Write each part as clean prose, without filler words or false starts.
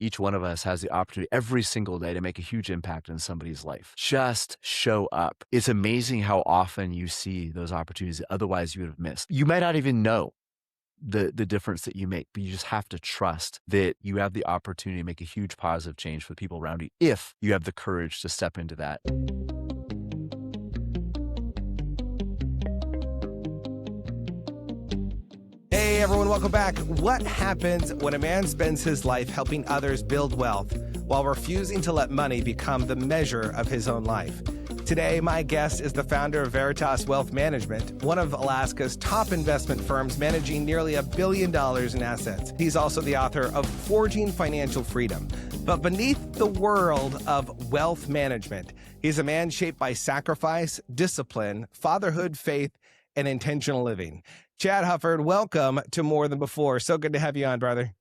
each one of us has the opportunity every single day to make a huge impact in somebody's life. Just show up. It's amazing how often you see those opportunities that otherwise you would have missed. You might not even know the difference that you make, but you just have to trust that you have the opportunity to make a huge positive change for the people around you if you have the courage to step into that. Hey everyone, welcome back. What happens when a man spends his life helping others build wealth while refusing to let money become the measure of his own life? Today, my guest is the founder of Veritas Wealth Management, one of Alaska's top investment firms managing nearly $1 billion in assets. He's also the author of Forging Financial Freedom. But beneath the world of wealth management, he's a man shaped by sacrifice, discipline, fatherhood, faith, and intentional living. Chad Hufford, welcome to More Than Before. So good to have you on, brother.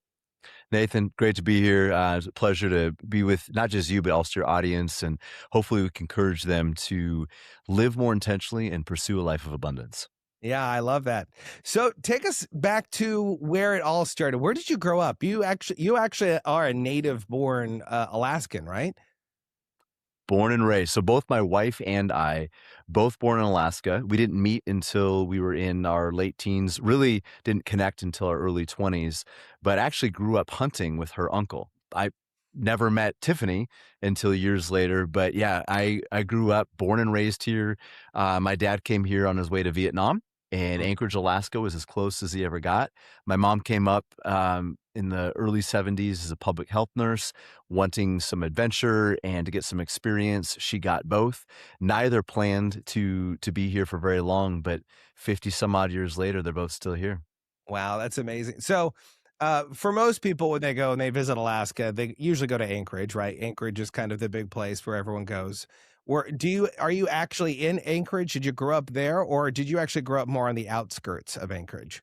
Nathan, great to be here. It's a pleasure to be with not just you, but also your audience. And hopefully we can encourage them to live more intentionally and pursue a life of abundance. Yeah, I love that. So take us back to where it all started. Where did you grow up? You actually are a native born Alaskan, right? Born and raised. So both my wife and I, both born in Alaska. We didn't meet until we were in our late teens, really didn't connect until our early 20s, but actually grew up hunting with her uncle. I never met Tiffany until years later, but yeah, I grew up born and raised here. My dad came here on his way to Vietnam, and Anchorage, Alaska was as close as he ever got. My mom came up in the early 70s as a public health nurse, wanting some adventure and to get some experience. She got both. Neither planned to be here for very long, but 50 some odd years later, they're both still here. Wow, that's amazing. So for most people, when they go and they visit Alaska, they usually go to Anchorage, right? Anchorage is kind of the big place where everyone goes. Are you actually in Anchorage? Did you grow up there, or did you actually grow up more on the outskirts of Anchorage?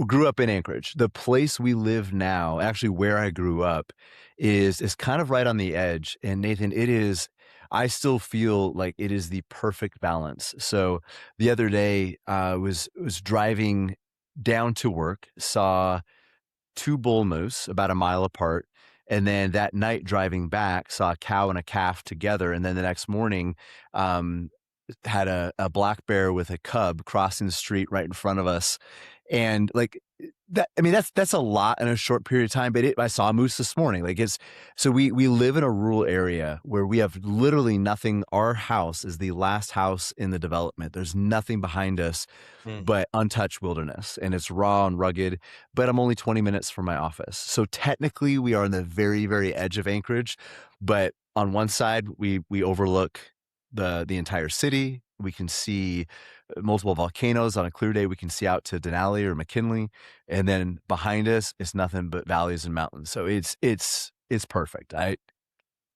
Grew up in Anchorage. The place we live now, actually where I grew up, is kind of right on the edge. And Nathan, I still feel like it is the perfect balance. So the other day, was driving down to work, saw two bull moose about a mile apart. And then that night driving back, saw a cow and a calf together. And then the next morning, had a black bear with a cub crossing the street right in front of us. And like that, I mean, that's a lot in a short period of time, but I saw a moose this morning. So we live in a rural area where we have literally nothing. Our house is the last house in the development. There's nothing behind us but untouched wilderness, and it's raw and rugged, but I'm only 20 minutes from my office. So technically we are on the very, very edge of Anchorage, but on one side we overlook the entire city. We can see multiple volcanoes. On a clear day, we can see out to Denali or McKinley, and then behind us is nothing but valleys and mountains. So it's perfect.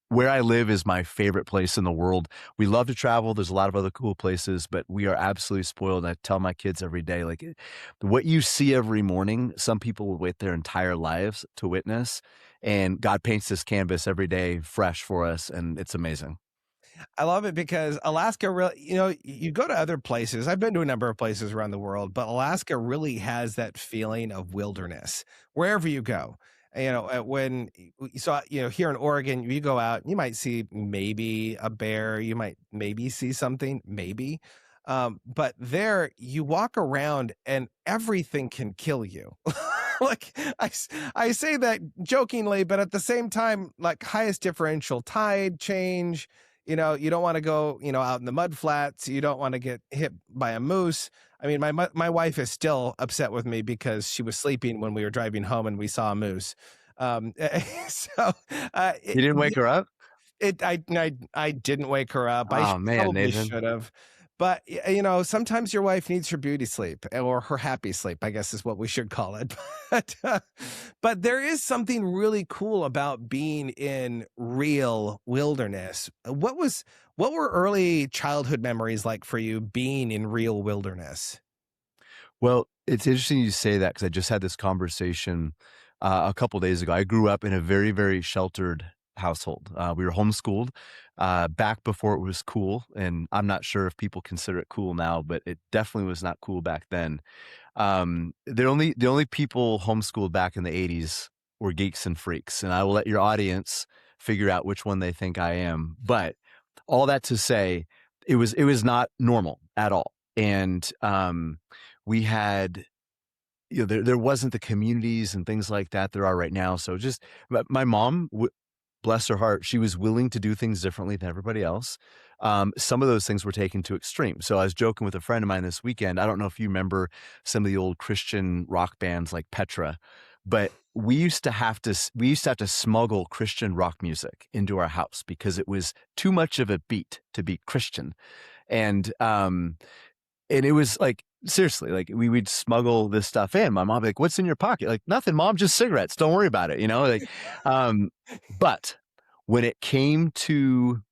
Where I live is my favorite place in the world. We love to travel. There's a lot of other cool places, but we are absolutely spoiled. I tell my kids every day, like, what you see every morning, some people will wait their entire lives to witness, and God paints this canvas every day fresh for us, and it's amazing. I love it because Alaska really, you go to other places. I've been to a number of places around the world, but Alaska really has that feeling of wilderness wherever you go. Here in Oregon, you go out, you might see maybe a bear, you might maybe see something, maybe. But there you walk around and everything can kill you. Like I say that jokingly, but at the same time, like highest differential tide change. You don't want to go, out in the mud flats. You don't want to get hit by a moose. I mean, my wife is still upset with me because she was sleeping when we were driving home and we saw a moose. You didn't wake her up? I didn't wake her up. I Oh man, probably Nathan. should have. But, sometimes your wife needs her beauty sleep, or her happy sleep, I guess is what we should call it. But there is something really cool about being in real wilderness. What were early childhood memories like for you being in real wilderness? Well, it's interesting you say that because I just had this conversation a couple days ago. I grew up in a very, very sheltered household. We were homeschooled back before it was cool, and I'm not sure if people consider it cool now, but it definitely was not cool back then. The only people homeschooled back in the 80s or geeks and freaks, and I will let your audience figure out which one they think I am. But all that to say, it was not normal at all. And we had, there wasn't the communities and things like that there are right now. So just my mom, bless her heart, she was willing to do things differently than everybody else. Some of those things were taken to extreme. So I was joking with a friend of mine this weekend. I don't know if you remember some of the old Christian rock bands like Petra, but we used to have to smuggle Christian rock music into our house because it was too much of a beat to be Christian. And it was like, seriously, like we'd smuggle this stuff in. My mom would be like, "What's in your pocket?" Like, "Nothing, mom, just cigarettes. Don't worry about it." Um, but when it came to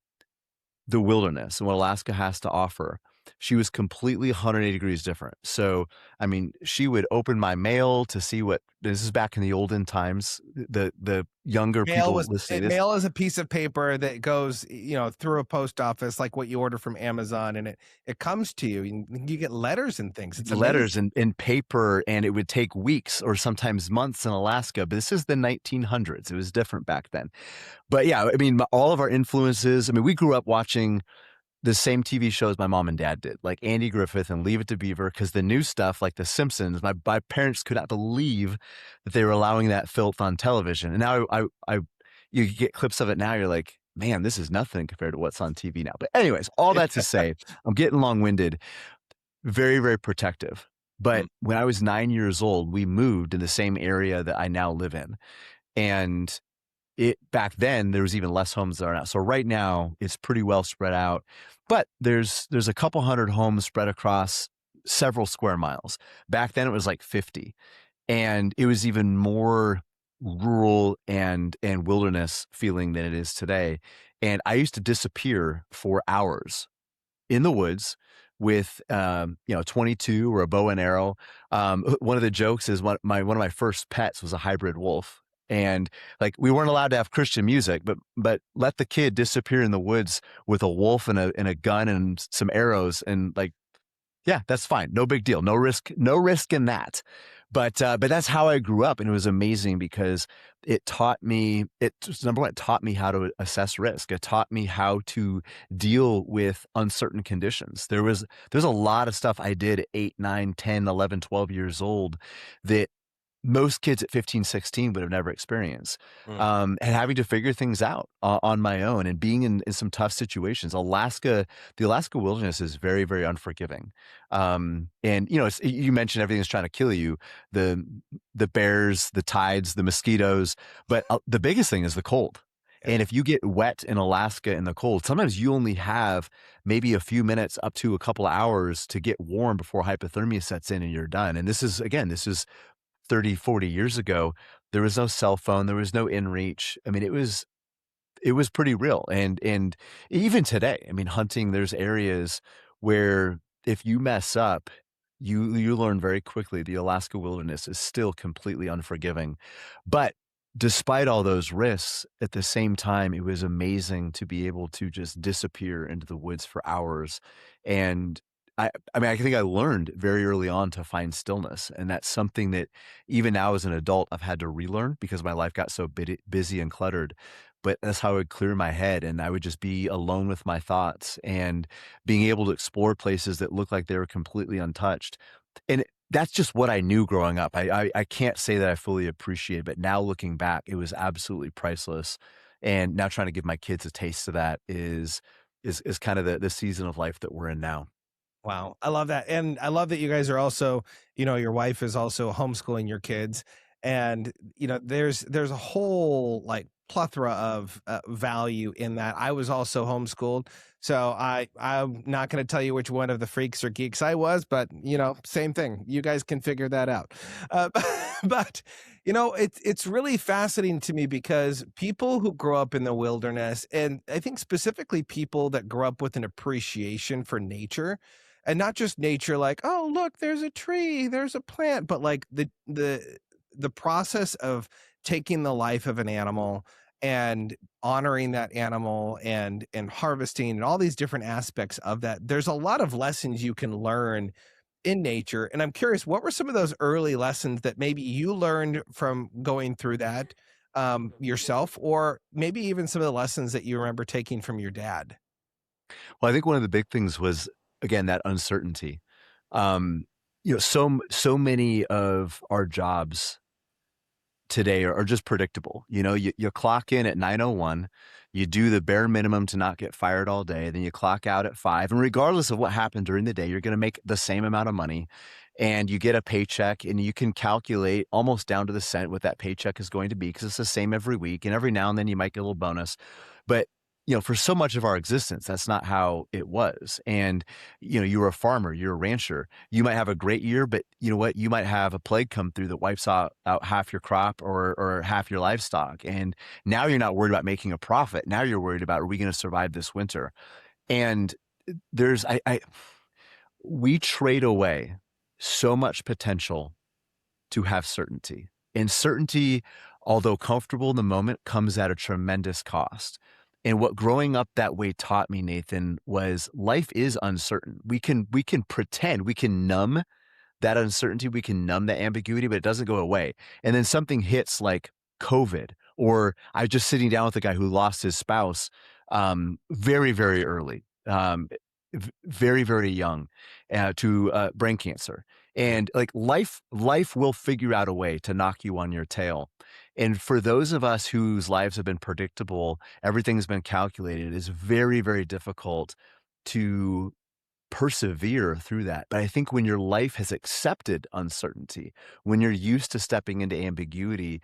the wilderness and what Alaska has to offer, she was completely 180 degrees different. So, I mean, she would open my mail to see what this is back in the olden times. The younger people listening to this, Mail is a piece of paper that goes, through a post office, like what you order from Amazon, and it comes to you. You get letters and things. It's letters amazing. and paper, and it would take weeks or sometimes months in Alaska. But this is the 1900s. It was different back then. But yeah, I mean, all of our influences, I mean, we grew up watching the same TV shows my mom and dad did, like Andy Griffith and Leave It to Beaver, because the new stuff like The Simpsons, my parents could not believe that they were allowing that filth on television. And now you get clips of it now, you're like, man, this is nothing compared to what's on TV now. But anyways, all that to say, I'm getting long-winded, very, very protective. But Mm. when I was 9 years old, we moved in the same area that I now live in. And back then there was even less homes there now. So right now it's pretty well spread out, but there's a couple hundred homes spread across several square miles. Back then it was like 50, and it was even more rural and wilderness feeling than it is today. And I used to disappear for hours in the woods with 22 or a bow and arrow. One of the jokes is one of my first pets was a hybrid wolf. And like we weren't allowed to have Christian music, but let the kid disappear in the woods with a wolf and a gun and some arrows, and like, yeah, that's fine. No big deal. No risk in that. But that's how I grew up. And it was amazing because number one, it taught me how to assess risk. It taught me how to deal with uncertain conditions. There's a lot of stuff I did at 8, 9, 10, 11, 12 years old that most kids at 15, 16 would have never experienced. Mm. And having to figure things out on my own and being in some tough situations. The Alaska wilderness is very, very unforgiving. And you mentioned everything's trying to kill you, the bears, the tides, the mosquitoes, but the biggest thing is the cold. Yeah. And if you get wet in Alaska in the cold, sometimes you only have maybe a few minutes up to a couple of hours to get warm before hypothermia sets in and you're done. And this is 30, 40 years ago. There was no cell phone. There was no inReach. I mean, it was pretty real. And even today, I mean, hunting, there's areas where if you mess up, you learn very quickly the Alaska wilderness is still completely unforgiving. But despite all those risks, at the same time, it was amazing to be able to just disappear into the woods for hours. And I mean, I think I learned very early on to find stillness. And that's something that even now as an adult, I've had to relearn because my life got so busy and cluttered. But that's how I would clear my head, and I would just be alone with my thoughts and being able to explore places that looked like they were completely untouched. And that's just what I knew growing up. I can't say that I fully appreciate it, but now looking back, it was absolutely priceless. And now trying to give my kids a taste of that is kind of the season of life that we're in now. Wow. I love that. And I love that you guys are also, your wife is also homeschooling your kids. And, there's a whole like plethora of value in that. I was also homeschooled. So I'm not going to tell you which one of the freaks or geeks I was, but, same thing. You guys can figure that out. Uh, but, it's really fascinating to me because people who grow up in the wilderness, and I think specifically people that grow up with an appreciation for nature, and not just nature like, oh look, there's a tree, there's a plant, but like the process of taking the life of an animal and honoring that animal and harvesting and all these different aspects of that. There's a lot of lessons you can learn in nature. And I'm curious, what were some of those early lessons that maybe you learned from going through that yourself, or maybe even some of the lessons that you remember taking from your dad? Well, I think one of the big things was, again, that uncertainty. Um, so many of our jobs today are just predictable. You clock in at 9:01, you do the bare minimum to not get fired all day, then you clock out at 5, and regardless of what happened during the day, you're gonna make the same amount of money, and you get a paycheck, and you can calculate almost down to the cent what that paycheck is going to be because it's the same every week, and every now and then you might get a little bonus. But, for so much of our existence, that's not how it was, and, you're a farmer, you're a rancher, you might have a great year, but you know what? You might have a plague come through that wipes out half your crop or half your livestock. And now you're not worried about making a profit. Now you're worried about, are we going to survive this winter? And there's, we trade away so much potential to have certainty. And certainty, although comfortable in the moment, comes at a tremendous cost. And what growing up that way taught me, Nathan, was life is uncertain. We can pretend, we can numb that uncertainty, we can numb that ambiguity, but it doesn't go away. And then something hits like COVID, or I was just sitting down with a guy who lost his spouse very, very early, very, very young, to brain cancer. And like life will figure out a way to knock you on your tail. And for those of us whose lives have been predictable, everything's been calculated, it's very, very difficult to persevere through that. But I think when your life has accepted uncertainty, when you're used to stepping into ambiguity,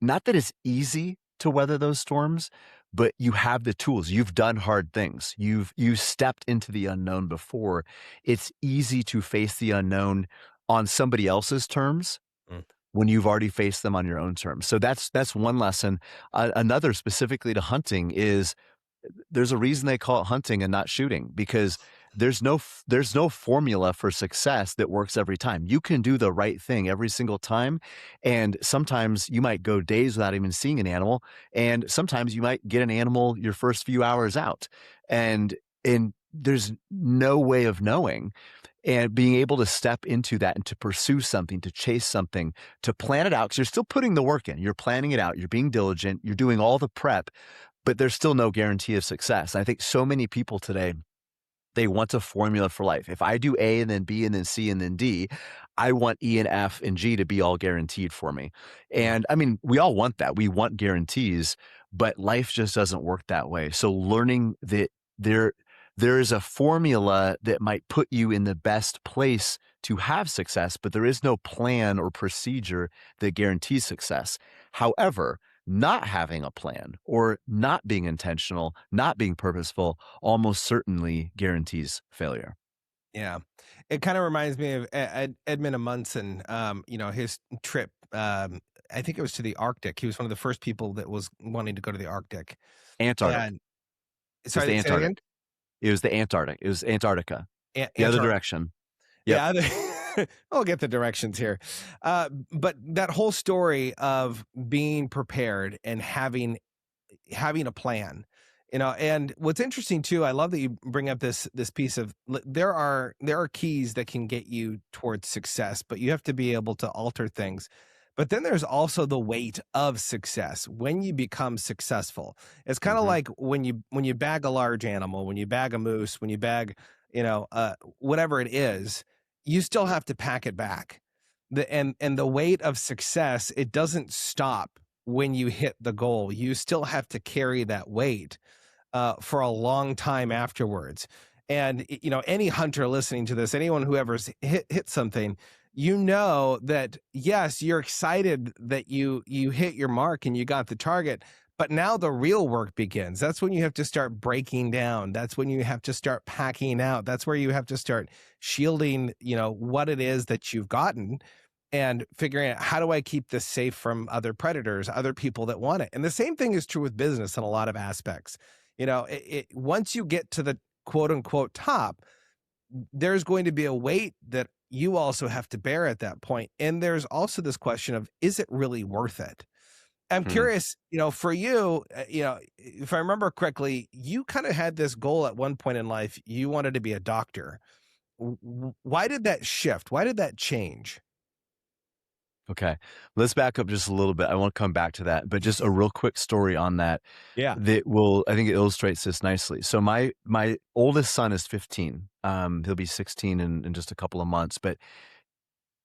not that it's easy to weather those storms, but you have the tools. You've done hard things. You've stepped into the unknown before. It's easy to face the unknown on somebody else's terms Mm. when you've already faced them on your own terms. So that's one lesson. Another specifically to hunting is there's a reason they call it hunting and not shooting, because there's no formula for success that works every time. You can do the right thing every single time, and sometimes you might go days without even seeing an animal, and sometimes you might get an animal your first few hours out, and there's no way of knowing. And being able to step into that and to pursue something, to chase something, to plan it out, because you're still putting the work in. You're planning it out. You're being diligent. You're doing all the prep, but there's still no guarantee of success. I think so many people today, they want a formula for life. If I do A and then B and then C and then D, I want E and F and G to be all guaranteed for me. And I mean, we all want that. We want guarantees, but life just doesn't work that way. So learning that there is a formula that might put you in the best place to have success, but there is no plan or procedure that guarantees success. However, not having a plan or not being intentional, not being purposeful, almost certainly guarantees failure. Yeah. It kind of reminds me of Edmund Amundsen, his trip. I think it was to the Arctic. He was one of the first people that was wanting to go to the Arctic. Antarctic. And It was sorry, the say that again? Antarctic. It was the Antarctic. It was Antarctica. The other Antarctica. direction. Yep. Yeah, I'll get the directions here. But that whole story of being prepared and having a plan, and what's interesting too, I love that you bring up this piece of there are keys that can get you towards success, but you have to be able to alter things. But then there's also the weight of success when you become successful. It's kind of Mhm. like when you bag a large animal, when you bag a moose, when you bag, whatever it is, you still have to pack it back. And the weight of success, it doesn't stop when you hit the goal. You still have to carry that weight for a long time afterwards. And any hunter listening to this, anyone who ever's hit something, that yes, you're excited that you hit your mark and you got the target, but now the real work begins. That's when you have to start breaking down. That's when you have to start packing out. That's where you have to start shielding, what it is that you've gotten and figuring out, how do I keep this safe from other predators, other people that want it? And the same thing is true with business in a lot of aspects. Once you get to the quote unquote top, there's going to be a weight that you also have to bear at that point. And there's also this question of, is it really worth it? I'm Hmm. curious, for you, if I remember correctly, you kind of had this goal at one point in life. You wanted to be a doctor. Why did that shift? Why did that change? Okay. Let's back up just a little bit. I want to come back to that, but just a real quick story on that Yeah. that will, I think it illustrates this nicely. So my oldest son is 15. He'll be 16 in just a couple of months, but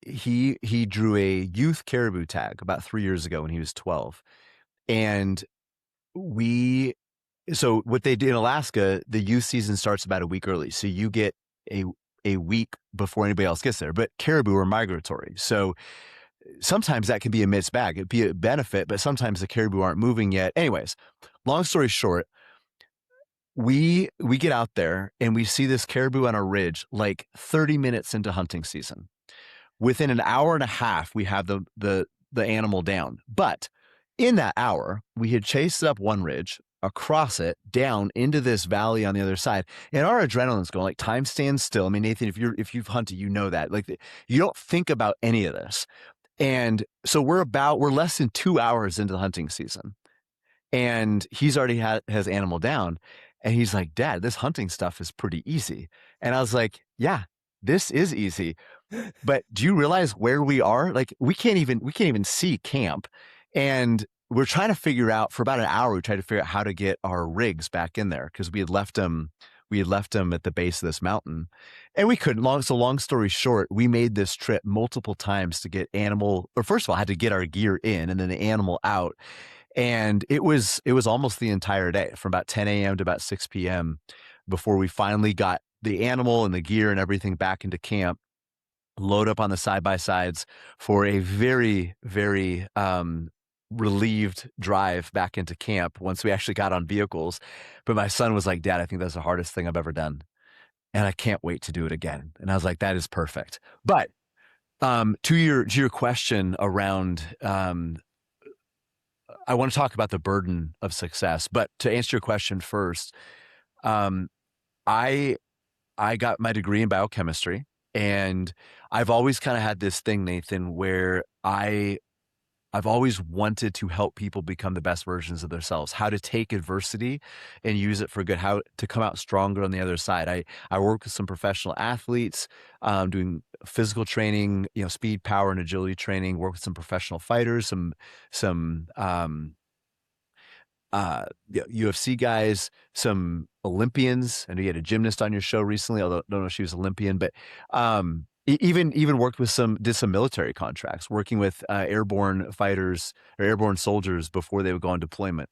he drew a youth caribou tag about 3 years ago when he was 12. And we so what they do in Alaska, the youth season starts about a week early. So you get a a week before anybody else gets there. But caribou are migratory. So sometimes that can be a mixed bag. It'd be a benefit, but sometimes the caribou aren't moving yet. Anyways, long story short, we get out there and we see this caribou on a ridge like 30 minutes into hunting season. Within an hour and a half, we have the animal down. But in that hour, we had chased it up one ridge, across it, down into this valley on the other side, and our adrenaline's going like time stands still. I mean, Nathan, if you've hunted, you know that. Like you don't think about any of this. And so we're less than 2 hours into the hunting season, and he's already has animal down, and he's like, "Dad, this hunting stuff is pretty easy." And I was like, "Yeah, this is easy." But do you realize where we are? Like we can't even see camp. And we're trying to figure out for about an hour, we tried to figure out how to get our rigs back in there because we had left them at the base of this mountain. And we couldn't. Long story short, we made this trip multiple times to get animal, or first of all, had to get our gear in and then the animal out. And it was almost the entire day from about 10 a.m. to about 6 p.m. before we finally got the animal and the gear and everything back into camp, load up on the side by sides for a very, very relieved drive back into camp once we actually got on vehicles. But my son was like, "Dad, I think that's the hardest thing I've ever done. And I can't wait to do it again." And I was like, "That is perfect." But to your question around, I want to talk about the burden of success. But to answer your question first, um, I I got my degree in biochemistry, and I've always kind of had this thing, Nathan, where I've always wanted to help people become the best versions of themselves, how to take adversity and use it for good, how to come out stronger on the other side. I work with some professional athletes, doing physical training, speed, power, and agility training. Work with some professional fighters, some UFC guys, some Olympians. I know you had a gymnast on your show recently, although I don't know if she was Olympian, but even worked with did some military contracts, working with airborne fighters or airborne soldiers before they would go on deployment.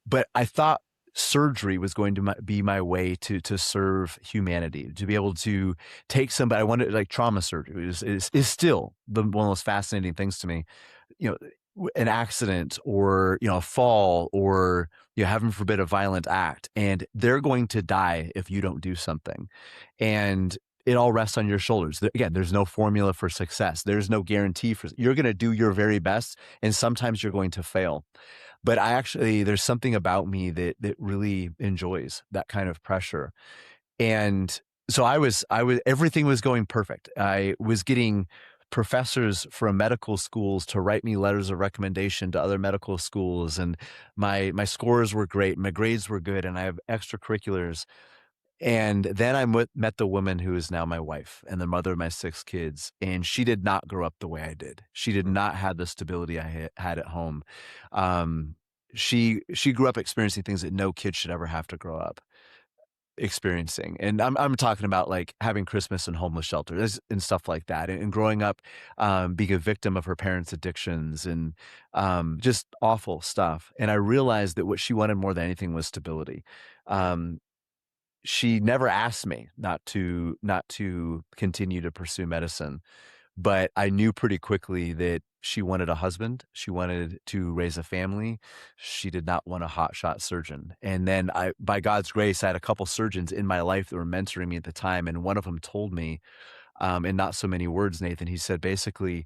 But I thought surgery was going to be my way to serve humanity, to be able to take somebody. I wanted like trauma surgery is still one of the most fascinating things to me. An accident or a fall or heaven forbid a violent act, and they're going to die if you don't do something, and it all rests on your shoulders. Again, there's no formula for success. There's no guarantee you're going to do your very best, and sometimes you're going to fail. But there's something about me that really enjoys that kind of pressure. And so everything was going perfect. I was getting professors from medical schools to write me letters of recommendation to other medical schools, and my scores were great, my grades were good, and I have extracurriculars. And then met the woman who is now my wife and the mother of my 6 kids, and she did not grow up the way I did. She did not have the stability I had at home. She grew up experiencing things that no kid should ever have to grow up experiencing. And I'm talking about like having Christmas in homeless shelters and stuff like that, and growing up being a victim of her parents' addictions and just awful stuff. And I realized that what she wanted more than anything was stability. She never asked me not to continue to pursue medicine, but I knew pretty quickly that she wanted a husband. She wanted to raise a family. She did not want a hotshot surgeon. And then by God's grace, I had a couple surgeons in my life that were mentoring me at the time. And one of them told me, in not so many words, Nathan, he said, basically,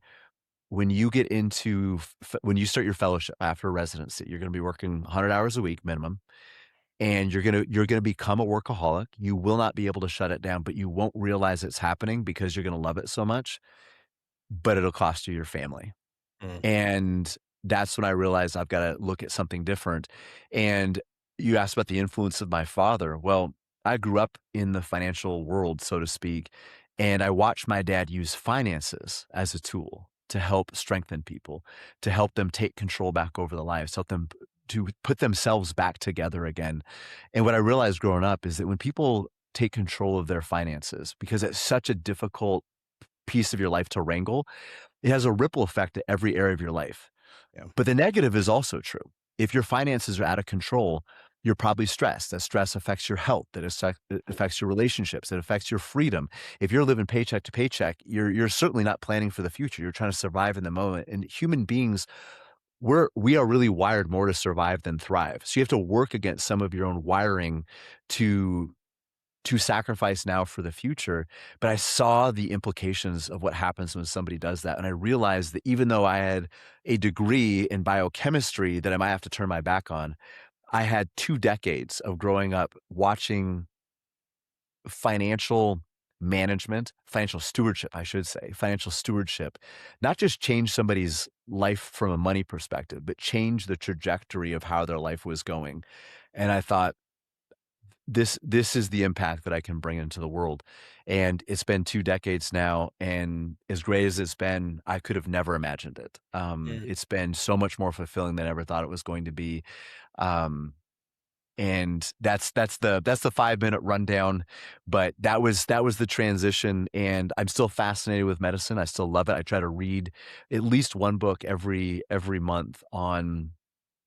when you when you start your fellowship after residency, you're going to be working 100 hours a week minimum, and you're gonna become a workaholic. You will not be able to shut it down, but you won't realize it's happening because you're gonna love it so much, but it'll cost you your family. Mm. And that's when I realized I've got to look at something different. And you asked about the influence of my father. Well, I grew up in the financial world, so to speak, and I watched my dad use finances as a tool to help strengthen people, to help them take control back over their lives, help them to put themselves back together again. And what I realized growing up is that when people take control of their finances, because it's such a difficult piece of your life to wrangle, it has a ripple effect to every area of your life. Yeah. But the negative is also true. If your finances are out of control, you're probably stressed. That stress affects your health. It affects your relationships. It affects your freedom. If you're living paycheck to paycheck, you're certainly not planning for the future. You're trying to survive in the moment. And human beings, we are really wired more to survive than thrive. So you have to work against some of your own wiring to sacrifice now for the future. But I saw the implications of what happens when somebody does that. And I realized that even though I had a degree in biochemistry that I might have to turn my back on, I had 2 decades of growing up watching financial management, financial stewardship, I should say, financial stewardship, not just change somebody's life from a money perspective, but change the trajectory of how their life was going. And I thought, this is the impact that I can bring into the world. And it's been 2 decades now, and as great as it's been, I could have never imagined it. It's been so much more fulfilling than I ever thought it was going to be. Um, and that's the 5-minute rundown, but that was the transition, and I'm still fascinated with medicine. I still love it. I try to read at least one book every month on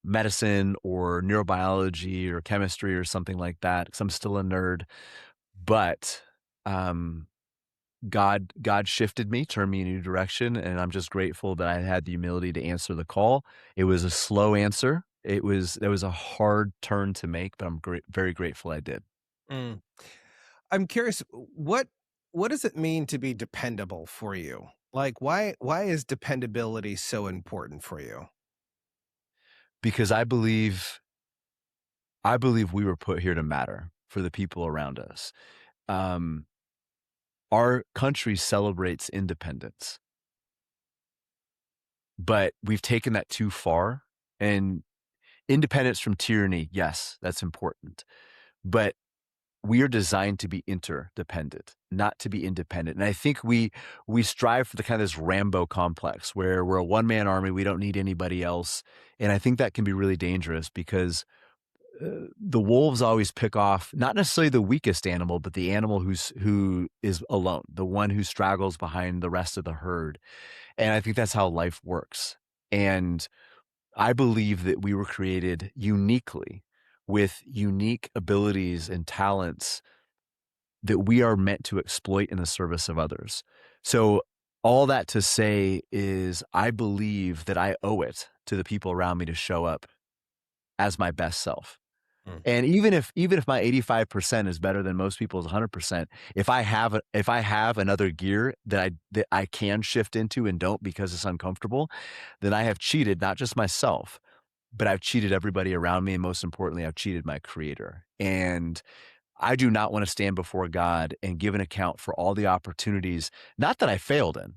medicine or neurobiology or chemistry or something like that, because I'm still a nerd. But um, God shifted me, turned me in a new direction, and I'm just grateful that I had the humility to answer the call. It was a slow answer. That was a hard turn to make, but I'm very grateful I did. Mm. I'm curious, what does it mean to be dependable for you? Like, why is dependability so important for you? Because I believe we were put here to matter for the people around us. Um, our country celebrates independence, but we've taken that too far. And independence from tyranny, yes, that's important. But we are designed to be interdependent, not to be independent. And I think we strive for the kind of this Rambo complex where we're a one-man army, we don't need anybody else. And I think that can be really dangerous because the wolves always pick off not necessarily the weakest animal, but the animal who is alone, the one who straggles behind the rest of the herd. And I think that's how life works. And I believe that we were created uniquely with unique abilities and talents that we are meant to exploit in the service of others. So all that to say is I believe that I owe it to the people around me to show up as my best self. Mm. And even if my 85% is better than most people's 100%, if I have another gear that I can shift into and don't because it's uncomfortable, then I have cheated not just myself, but I've cheated everybody around me, and most importantly, I've cheated my creator. And I do not want to stand before God and give an account for all the opportunities, not that I failed in,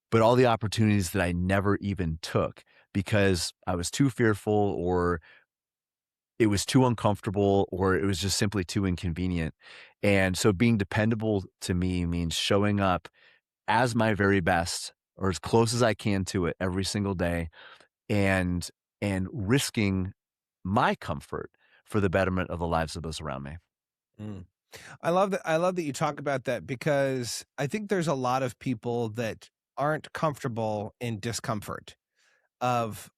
but all the opportunities that I never even took because I was too fearful or it was too uncomfortable or it was just simply too inconvenient. And so being dependable to me means showing up as my very best or as close as I can to it every single day and risking my comfort for the betterment of the lives of those around me. Mm. I love that you talk about that because I think there's a lot of people that aren't comfortable in discomfort of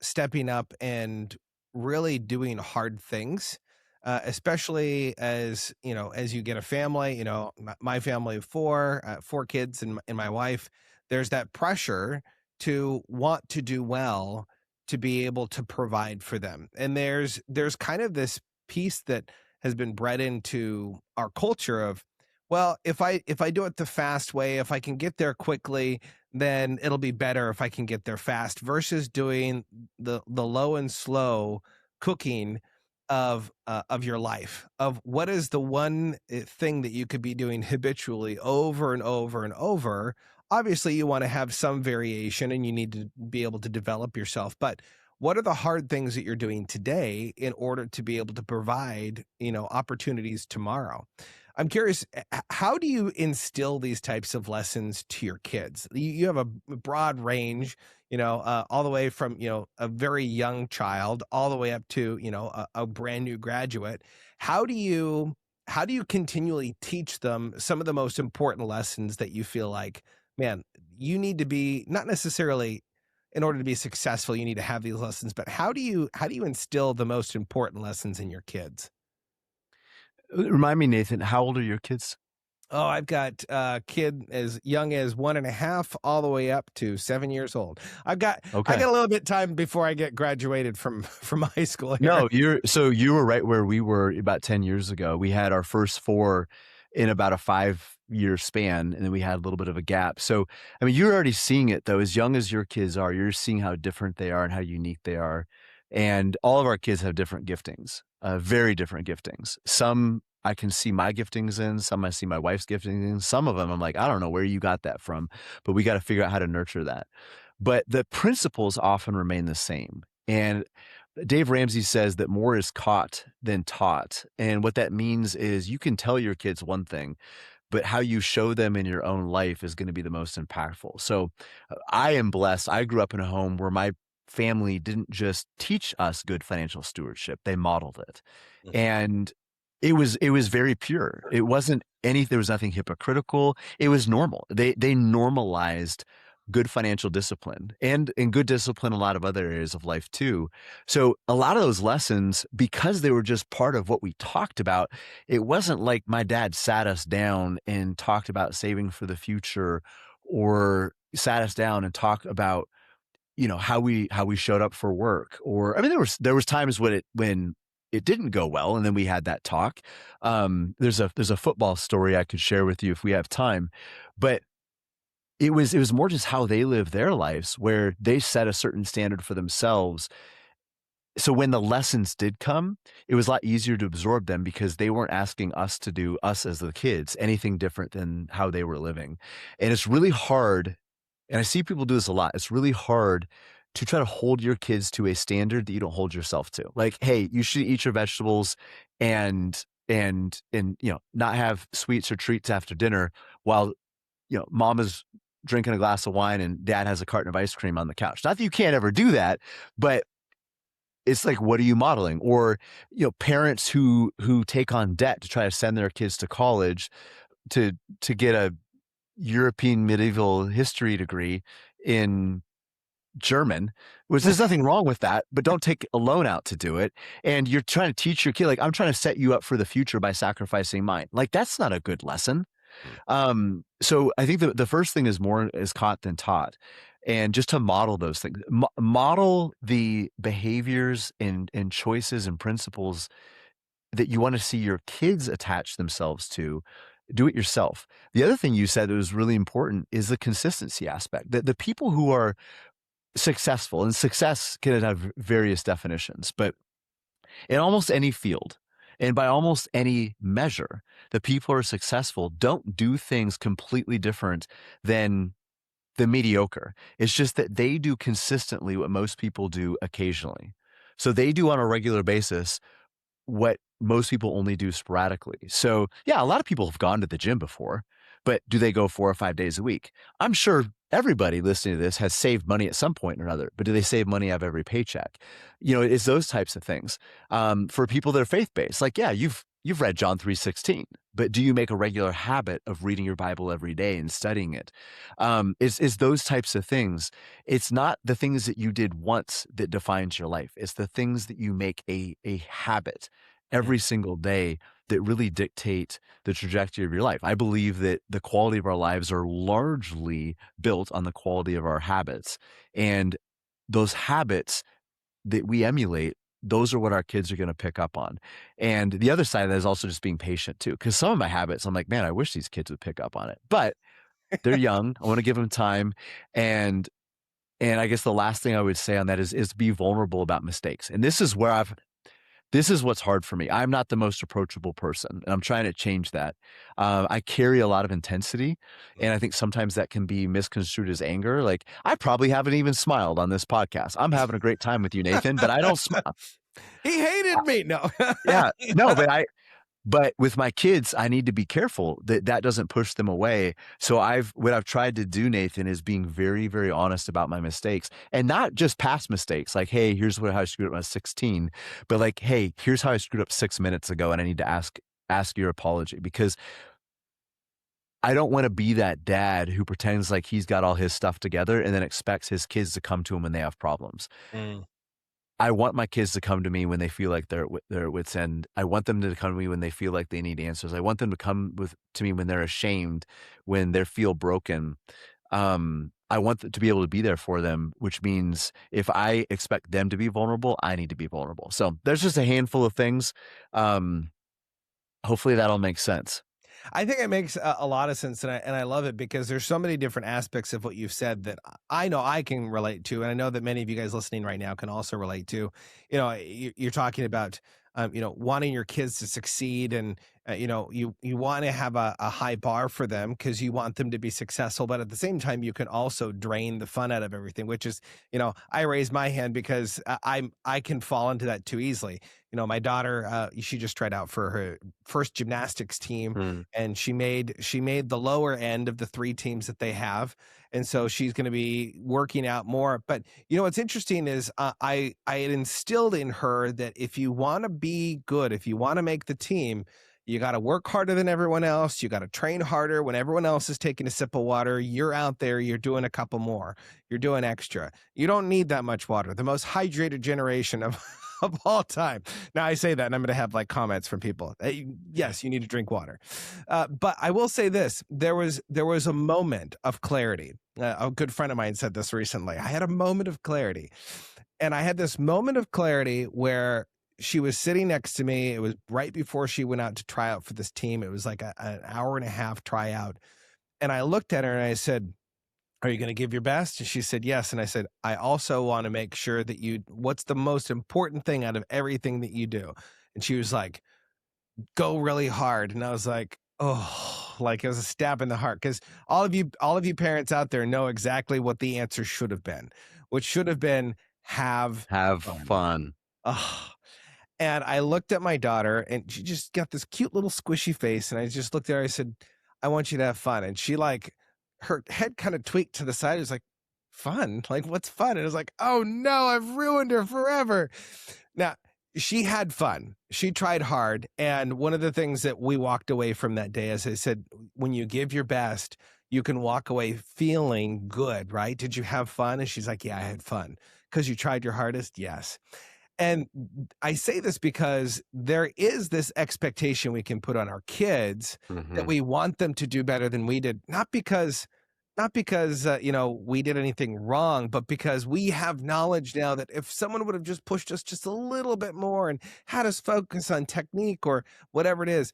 stepping up and really doing hard things, especially as you know, as you get a family. You know, my family of four, 4 kids, and my wife. There's that pressure to want to do well, to be able to provide for them, and there's kind of this piece that has been bred into our culture of, well, if I do it the fast way, if I can get there quickly, then it'll be better if I can get there fast versus doing the low and slow cooking of your life, of what is the one thing that you could be doing habitually over and over and over. Obviously, you want to have some variation and you need to be able to develop yourself, but what are the hard things that you're doing today in order to be able to provide, opportunities tomorrow? I'm curious, how do you instill these types of lessons to your kids? You have a broad range, all the way from, a very young child all the way up to, a brand new graduate. How do you how do you continually teach them some of the most important lessons that you feel like, man, you need to be not necessarily in order to be successful, you need to have these lessons, but how do you instill the most important lessons in your kids? Remind me, Nathan, how old are your kids? Oh, I've got a kid as young as 1.5 all the way up to 7 years old. I Okay. got a little bit time before I get graduated from from high school here. No, you were right where we were about 10 years ago. We had our first 4 in about a 5-year span, and then we had a little bit of a gap. So, I mean, you're already seeing it though, as young as your kids are, you're seeing how different they are and how unique they are. And all of our kids have different giftings, very different giftings. Some I can see my giftings in, some I see my wife's giftings in. Some of them I'm like, I don't know where you got that from, but we got to figure out how to nurture that. But the principles often remain the same. And Dave Ramsey says that more is caught than taught. And what that means is you can tell your kids one thing, but how you show them in your own life is going to be the most impactful. So I am blessed. I grew up in a home where my family didn't just teach us good financial stewardship, they modeled it. Mhm. And it was very pure. It wasn't there was nothing hypocritical. It was normal. They normalized good financial discipline and good discipline in a lot of other areas of life too. So a lot of those lessons, because they were just part of what we talked about, it wasn't like my dad sat us down and talked about saving for the future or sat us down and talked about, how we showed up for work. Or I mean, there was times when it didn't go well, and then we had that talk. There's a football story I could share with you if we have time, but it was more just how they live their lives, where they set a certain standard for themselves. So when the lessons did come, it was a lot easier to absorb them because they weren't asking us to do, us as the kids, anything different than how they were living. And it's really hard, and I see people do this a lot. It's really hard to try to hold your kids to a standard that you don't hold yourself to. Like, hey, you should eat your vegetables and not have sweets or treats after dinner while mom is drinking a glass of wine and dad has a carton of ice cream on the couch. Not that you can't ever do that, but it's like, what are you modeling? Or, parents who take on debt to try to send their kids to college to get a European medieval history degree in German, which there's nothing wrong with that, but don't take a loan out to do it. And you're trying to teach your kid, like, I'm trying to set you up for the future by sacrificing mine. Like, that's not a good lesson. So I think the first thing is more is caught than taught. And just to model those things, model the behaviors and choices and principles that you want to see your kids attach themselves to. Do it yourself. The other thing you said that was really important is the consistency aspect. That the people who are successful, and success can have various definitions, but in almost any field and by almost any measure, the people who are successful don't do things completely different than the mediocre. It's just that they do consistently what most people do occasionally. So they do on a regular basis what most people only do sporadically. So, yeah, a lot of people have gone to the gym before, but do they go 4 or 5 days a week? I'm sure everybody listening to this has saved money at some point or another, but do they save money out of every paycheck? It's those types of things. For people that are faith-based, like, yeah, you've read John 3:16, but do you make a regular habit of reading your Bible every day and studying it? It's those types of things. It's not the things that you did once that defines your life. It's the things that you make a habit Yeah. every single day that really dictate the trajectory of your life. I believe that the quality of our lives are largely built on the quality of our habits. And those habits that we emulate, those are what our kids are going to pick up on. And the other side of that is also just being patient too. Because some of my habits, I'm like, man, I wish these kids would pick up on it. But they're young. I want to give them time. And I guess the last thing I would say on that is be vulnerable about mistakes. And this is where This is what's hard for me. I'm not the most approachable person, and I'm trying to change that. I carry a lot of intensity, and I think sometimes that can be misconstrued as anger. Like, I probably haven't even smiled on this podcast. I'm having a great time with you, Nathan, but I don't smile. He hated me. No. Yeah, no, but with my kids, I need to be careful that that doesn't push them away. So what I've tried to do, Nathan, is being very, very honest about my mistakes, and not just past mistakes. Like, hey, here's how I screwed up when I was 16, but like, hey, here's how I screwed up 6 minutes ago, and I need to ask your apology, because I don't want to be that dad who pretends like he's got all his stuff together and then expects his kids to come to him when they have problems. Mm. I want my kids to come to me when they feel like they're at wit's end. I want them to come to me when they feel like they need answers. I want them to come to me when they're ashamed, when they feel broken. I want to be able to be there for them, which means if I expect them to be vulnerable, I need to be vulnerable. So there's just a handful of things. Hopefully that'll make sense. I think it makes a lot of sense, and I love it because there's so many different aspects of what you've said that I know I can relate to, and I know that many of you guys listening right now can also relate to. You know, you're talking about wanting your kids to succeed, and you want to have a high bar for them because you want them to be successful, but at the same time you can also drain the fun out of everything, which is, I raise my hand because I can fall into that too easily. My daughter, she just tried out for her first gymnastics team, and she made the lower end of the 3 teams that they have, and so she's going to be working out more. But what's interesting is I had instilled in her that if you want to be good, if you want to make the team, you got to work harder than everyone else. You got to train harder. When everyone else is taking a sip of water, you're out there, you're doing a couple more. You're doing extra. You don't need that much water. The most hydrated generation of all time. Now I say that and I'm going to have like comments from people. Yes, you need to drink water. But I will say this, there was a moment of clarity. A good friend of mine said this recently. I had a moment of clarity, and I had this moment of clarity where she was sitting next to me. It was right before she went out to try out for this team. It was like an hour and a half tryout. And I looked at her and I said, "Are you going to give your best?" And she said, "Yes." And I said, "I also want to make sure that what's the most important thing out of everything that you do?" And she was like, "Go really hard." And I was like, oh, like it was a stab in the heart. Cause all of you parents out there know exactly what the answer should have been, which should have been have fun. Oh. And I looked at my daughter and she just got this cute little squishy face. And I just looked at her. I said, "I want you to have fun." And she her head kind of tweaked to the side. It was like, "Fun? Like, what's fun?" And it was like, oh no, I've ruined her forever. Now, she had fun. She tried hard. And one of the things that we walked away from that day, as I said, when you give your best, you can walk away feeling good, right? Did you have fun? And she's like, "Yeah, I had fun." Because you tried your hardest? Yes. And I say this because there is this expectation we can put on our kids that we want them to do better than we did, not because we did anything wrong, but because we have knowledge now that if someone would have just pushed us just a little bit more and had us focus on technique or whatever it is,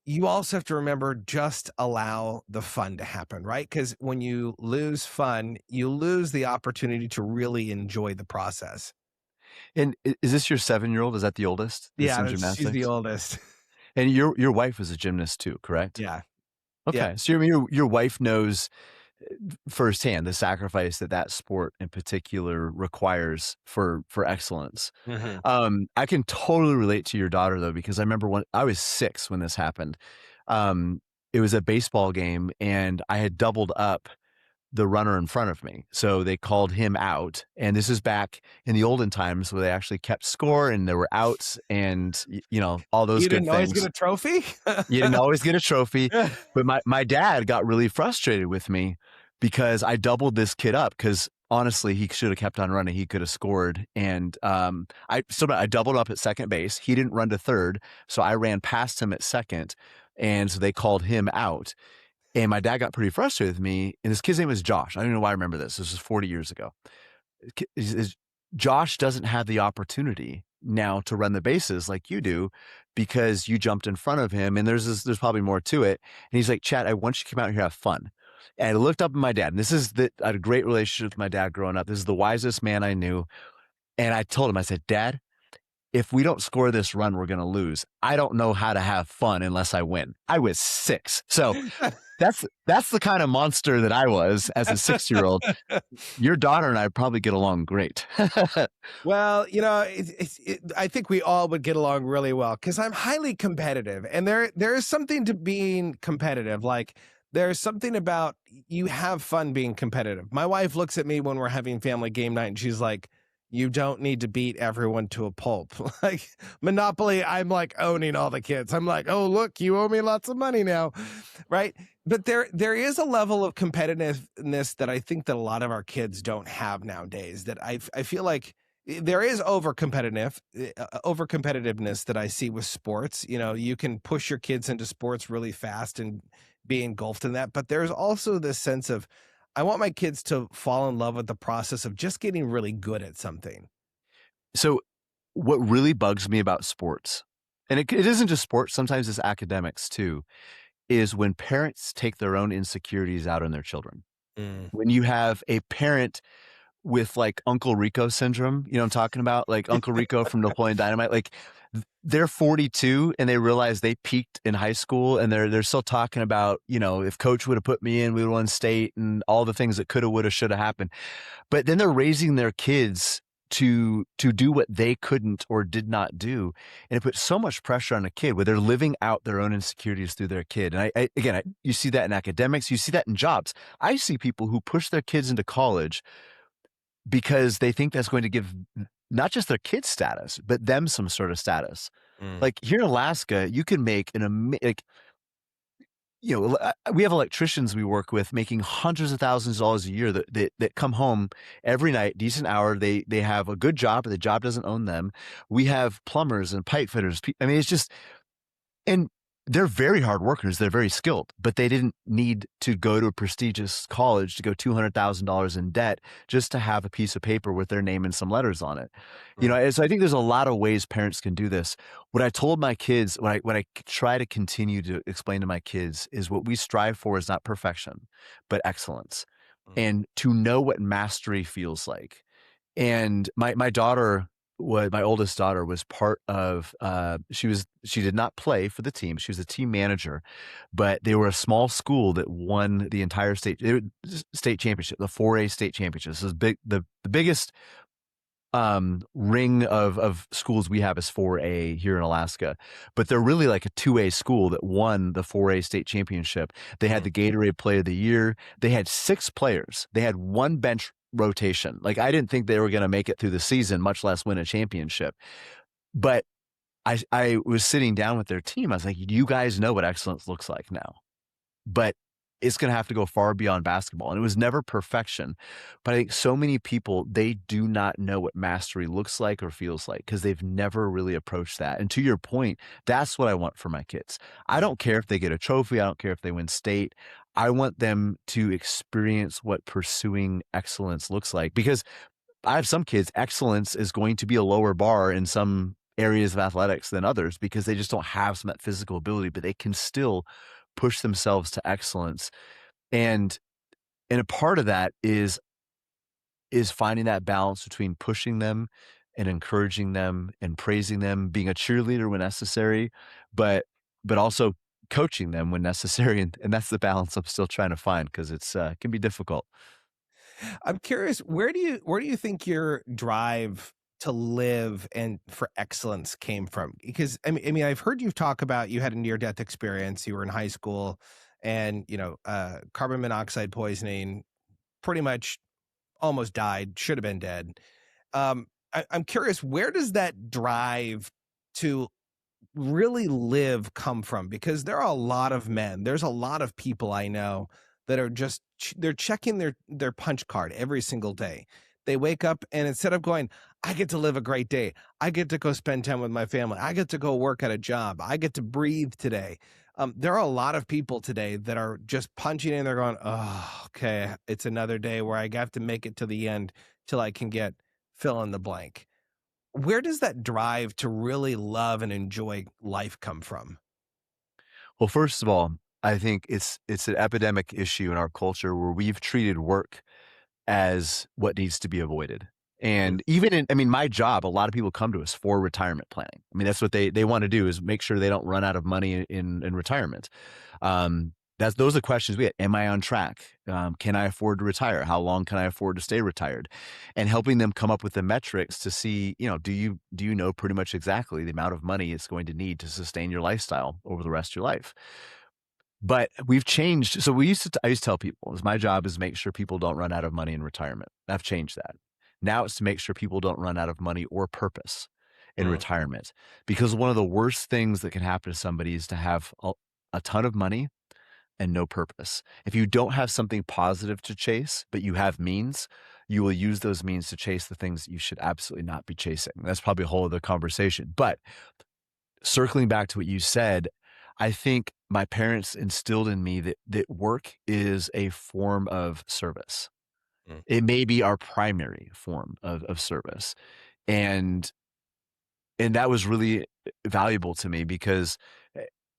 you also have to remember, just allow the fun to happen, right? Because when you lose fun, you lose the opportunity to really enjoy the process. And is this your 7-year-old? Is that the oldest? Yeah, she's the oldest. And your wife was a gymnast too, correct? Yeah. Okay. Yeah. So your wife knows firsthand the sacrifice that sport in particular requires for excellence. I can totally relate to your daughter though, because I remember when I was 6 when this happened. It was a baseball game and I had doubled up the runner in front of me. So they called him out. And this is back in the olden times where they actually kept score and there were outs and, all those good things. You didn't always get a trophy? You didn't always get a trophy. But my dad got really frustrated with me because I doubled this kid up, because honestly, he should have kept on running. He could have scored. And I doubled up at second base. He didn't run to third. So I ran past him at second. And so they called him out. And my dad got pretty frustrated with me. And this kid's name was Josh. I don't know why I remember this. This was 40 years ago. Josh doesn't have the opportunity now to run the bases like you do because you jumped in front of him. And there's probably more to it. And he's like, "Chad, I want you to come out here and have fun." And I looked up at my dad. And I had a great relationship with my dad growing up. This is the wisest man I knew. And I told him, I said, "Dad, if we don't score this run, we're going to lose. I don't know how to have fun unless I win. I was 6. So that's the kind of monster that I was as a 6-year-old. Your daughter and I probably get along great. Well, I think we all would get along really well because I'm highly competitive, and there is something to being competitive. Like there's something about you have fun being competitive. My wife looks at me when we're having family game night, and she's like, "You don't need to beat everyone to a pulp." Like Monopoly, I'm like owning all the kids. I'm like, "Oh, look, you owe me lots of money now," right? But there is a level of competitiveness that I think that a lot of our kids don't have nowadays. That I feel like there is over competitiveness that I see with sports. You can push your kids into sports really fast and be engulfed in that. But there's also this sense of, I want my kids to fall in love with the process of just getting really good at something. So what really bugs me about sports, and it isn't just sports, sometimes it's academics too, is when parents take their own insecurities out on their children. Mm. When you have a parent with like Uncle Rico syndrome, you know what I'm talking about? Like Uncle Rico from Napoleon Dynamite, like they're 42 and they realize they peaked in high school and they're still talking about, if coach would have put me in, we would have won state and all the things that coulda, woulda, shoulda happened. But then they're raising their kids to do what they couldn't or did not do. And it puts so much pressure on a kid where they're living out their own insecurities through their kid. And you see that in academics, you see that in jobs. I see people who push their kids into college because they think that's going to give not just their kids status, but them some sort of status. Mm. Like here in Alaska, you can make we have electricians we work with making hundreds of thousands of dollars a year that come home every night, decent hour. They have a good job, but the job doesn't own them. We have plumbers and pipe fitters. I mean, it's just, and they're very hard workers. They're very skilled, but they didn't need to go to a prestigious college to go $200,000 in debt just to have a piece of paper with their name and some letters on it. Right. So I think there's a lot of ways parents can do this. What I told my kids, what I try to continue to explain to my kids is what we strive for is not perfection, but excellence, Mm. and to know what mastery feels like. And my oldest daughter was part of, she did not play for the team. She was a team manager, but they were a small school that won the entire state championship, the 4A state championship. This is big, the biggest ring of schools we have is 4A here in Alaska, but they're really like a 2A school that won the 4A state championship. They had Mm. the Gatorade Player of the Year. They had 6 players. They had 1 bench rotation. Like I didn't think they were going to make it through the season, much less win a championship. But I was sitting down with their team. I was like, you guys know what excellence looks like now, but it's going to have to go far beyond basketball. And it was never perfection. But I think so many people, they do not know what mastery looks like or feels like because they've never really approached that. And to your point, that's what I want for my kids. I don't care if they get a trophy. I don't care if they win state. I want them to experience what pursuing excellence looks like, because I have some kids, excellence is going to be a lower bar in some areas of athletics than others because they just don't have some of that physical ability, but they can still push themselves to excellence. And a part of that is finding that balance between pushing them and encouraging them and praising them, being a cheerleader when necessary, but also coaching them when necessary. And that's the balance I'm still trying to find because it's can be difficult. I'm curious, where do you think your drive to live and for excellence came from? Because I mean, I've heard you talk about you had a near death experience. You were in high school, and carbon monoxide poisoning, pretty much almost died. Should have been dead. I'm curious, where does that drive to really live come from? Because there are a lot of men, there's a lot of people I know that are just they're checking their punch card every single day. They wake up and instead of going, I get to live a great day, I get to go spend time with my family, I get to go work at a job, I get to breathe today. There are a lot of people today that are just punching in. They're going, oh, okay, it's another day where I have to make it to the end till I can get fill in the blank. Where does that drive to really love and enjoy life come from? Well, first of all, I think it's an epidemic issue in our culture where we've treated work as what needs to be avoided. Mm. And even in, I mean, my job, a lot of people come to us for retirement planning. I mean, that's what they want to do, is make sure they don't run out of money in retirement. Those are questions we get. Am I on track? Can I afford to retire? How long can I afford to stay retired? And helping them come up with the metrics to see, do you know pretty much exactly the amount of money it's going to need to sustain your lifestyle over the rest of your life? But we've changed. So I used to tell people, my job is make sure people don't run out of money in retirement. I've changed that. Now it's to make sure people don't run out of money or purpose in Mm. retirement, because one of the worst things that can happen to somebody is to have a ton of money and no purpose. If you don't have something positive to chase, but you have means, you will use those means to chase the things that you should absolutely not be chasing. That's probably a whole other conversation. But circling back to what you said, I think my parents instilled in me that work is a form of service. Mm. It may be our primary form of service. And that was really valuable to me, because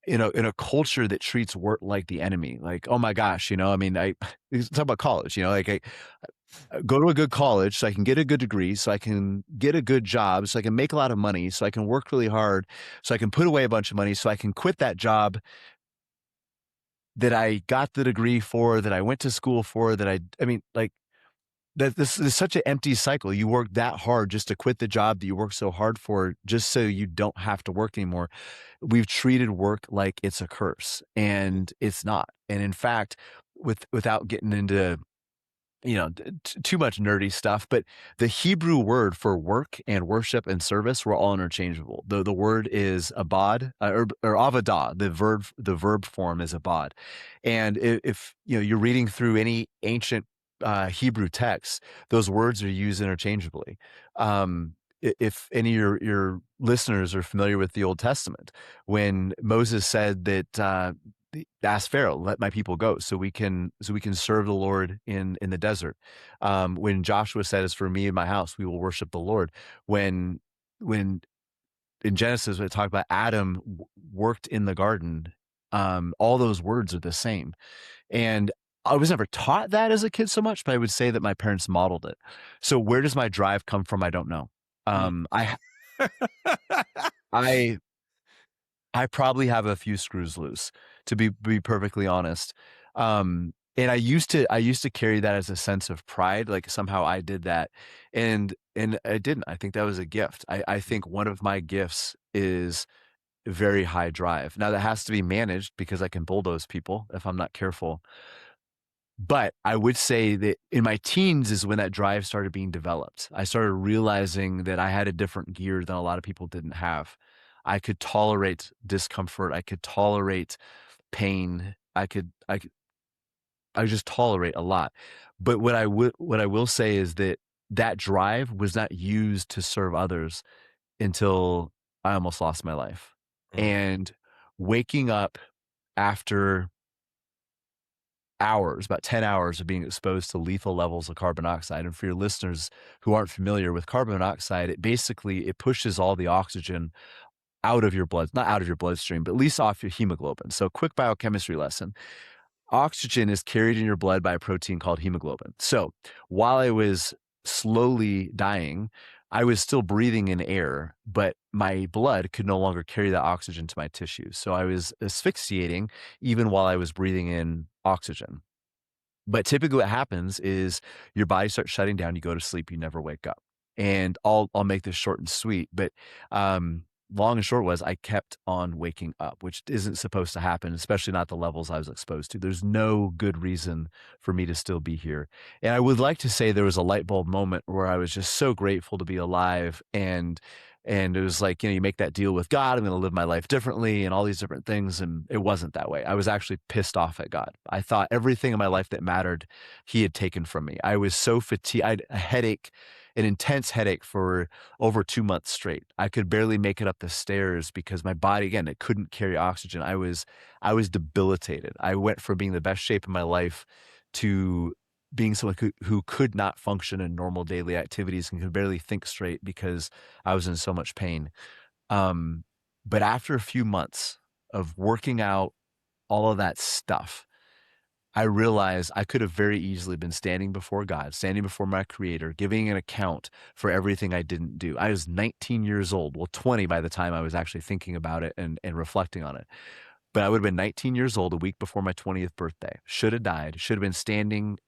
in a culture that treats work like the enemy, like, oh my gosh, I mean, I talk about college, like I go to a good college so I can get a good degree, so I can get a good job, so I can make a lot of money, so I can work really hard, so I can put away a bunch of money, so I can quit that job that I got the degree for, that I went to school for, I mean, like, that this is such an empty cycle. You work that hard just to quit the job that you worked so hard for, just so you don't have to work anymore. We've treated work like it's a curse, and it's not. And in fact, without getting into too much nerdy stuff, but the Hebrew word for work and worship and service were all interchangeable. The word is abad, or avodah. The verb form is abad. And if you're reading through any ancient Hebrew text, those words are used interchangeably. If any of your listeners are familiar with the Old Testament, when Moses said that ask Pharaoh, let my people go, so we can serve the Lord in the desert. When Joshua said, as for me and my house, we will worship the Lord. When in Genesis, we talked about Adam worked in the garden. All those words are the same. And I was never taught that as a kid so much, but I would say that my parents modeled it. So where does my drive come from? I don't know. Mm. I I probably have a few screws loose, to be perfectly honest. And I used to carry that as a sense of pride, like somehow I did that, and I didn't. I think that was a gift. I think one of my gifts is very high drive. Now that has to be managed, because I can bulldoze people if I'm not careful. But I would say that in my teens is when that drive started being developed. I started realizing that I had a different gear than a lot of people didn't have. I could tolerate discomfort. I could tolerate pain. I just tolerate a lot. But what I will say is that that drive was not used to serve others until I almost lost my life. Mm. And waking up after hours, about 10 hours of being exposed to lethal levels of carbon dioxide. And for your listeners who aren't familiar with carbon dioxide, it pushes all the oxygen out of your blood, not out of your bloodstream, but at least off your hemoglobin. So quick biochemistry lesson. Oxygen is carried in your blood by a protein called hemoglobin. So while I was slowly dying, I was still breathing in air, but my blood could no longer carry that oxygen to my tissues. So I was asphyxiating even while I was breathing in oxygen. But typically what happens is your body starts shutting down, you go to sleep, you never wake up. And I'll make this short and sweet, but long and short was I kept on waking up, which isn't supposed to happen, especially not the levels I was exposed to. There's no good reason for me to still be here. And I would like to say there was a light bulb moment where I was just so grateful to be alive, and it was like, you make that deal with God, I'm going to live my life differently and all these different things. And it wasn't that way. I was actually pissed off at God. I thought everything in my life that mattered, he had taken from me. I was so fatigued. I had a headache, an intense headache for over 2 months straight. I could barely make it up the stairs because my body, again, it couldn't carry oxygen. I was debilitated. I went from being the best shape in my life to being someone who could not function in normal daily activities and could barely think straight because I was in so much pain. But after a few months of working out all of that stuff, I realized I could have very easily been standing before God, standing before my creator, giving an account for everything I didn't do. I was 19 years old, well, 20 by the time I was actually thinking about it and reflecting on it. But I would have been 19 years old a week before my 20th birthday. Should have died, should have been standing